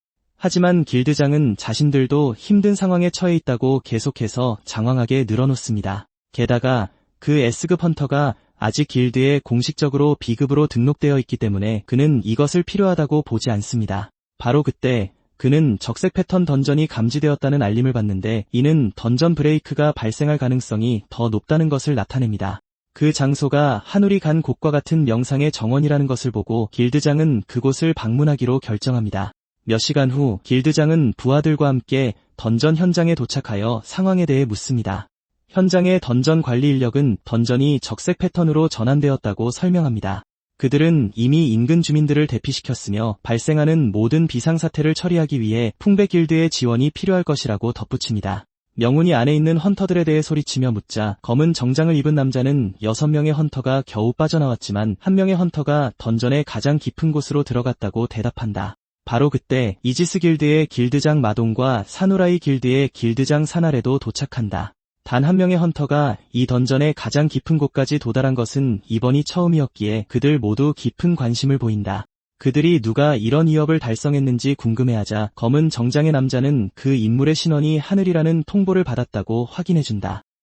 하지만 길드장은 자신들도 힘든 상황에 처해 있다고 계속해서 장황하게 늘어놓습니다. 게다가 그 S급 헌터가 아직 길드에 공식적으로 B급으로 등록되어 있기 때문에 그는 이것을 필요하다고 보지 않습니다. 바로 그때 그는 적색 패턴 던전이 감지되었다는 알림을 받는데 이는 던전 브레이크가 발생할 가능성이 더 높다는 것을 나타냅니다. 그 장소가 한울이 간 곳과 같은 명상의 정원이라는 것을 보고 길드장은 그곳을 방문하기로 결정합니다. 몇 시간 후 길드장은 부하들과 함께 던전 현장에 도착하여 상황에 대해 묻습니다. 현장의 던전 관리 인력은 던전이 적색 패턴으로 전환되었다고 설명합니다. 그들은 이미 인근 주민들을 대피시켰으며 발생하는 모든 비상사태를 처리하기 위해 풍배 길드의 지원이 필요할 것이라고 덧붙입니다. 명운이 안에 있는 헌터들에 대해 소리치며 묻자 검은 정장을 입은 남자는 6명의 헌터가 겨우 빠져나왔지만 1명의 헌터가 던전의 가장 깊은 곳으로 들어갔다고 대답한다. 바로 그때 이지스 길드의 길드장 마동과 사누라이 길드의 길드장 사나레도 도착한다. 단 1명의 헌터가 이 던전의 가장 깊은 곳까지 도달한 것은 이번이 처음이었기에 그들 모두 깊은 관심을 보인다. 그들이 누가 이런 위협을 달성했는지 궁금해하자 검은 정장의 남자는 그 인물의 신원이 하늘이라는 통보를 받았다고 확인해준다.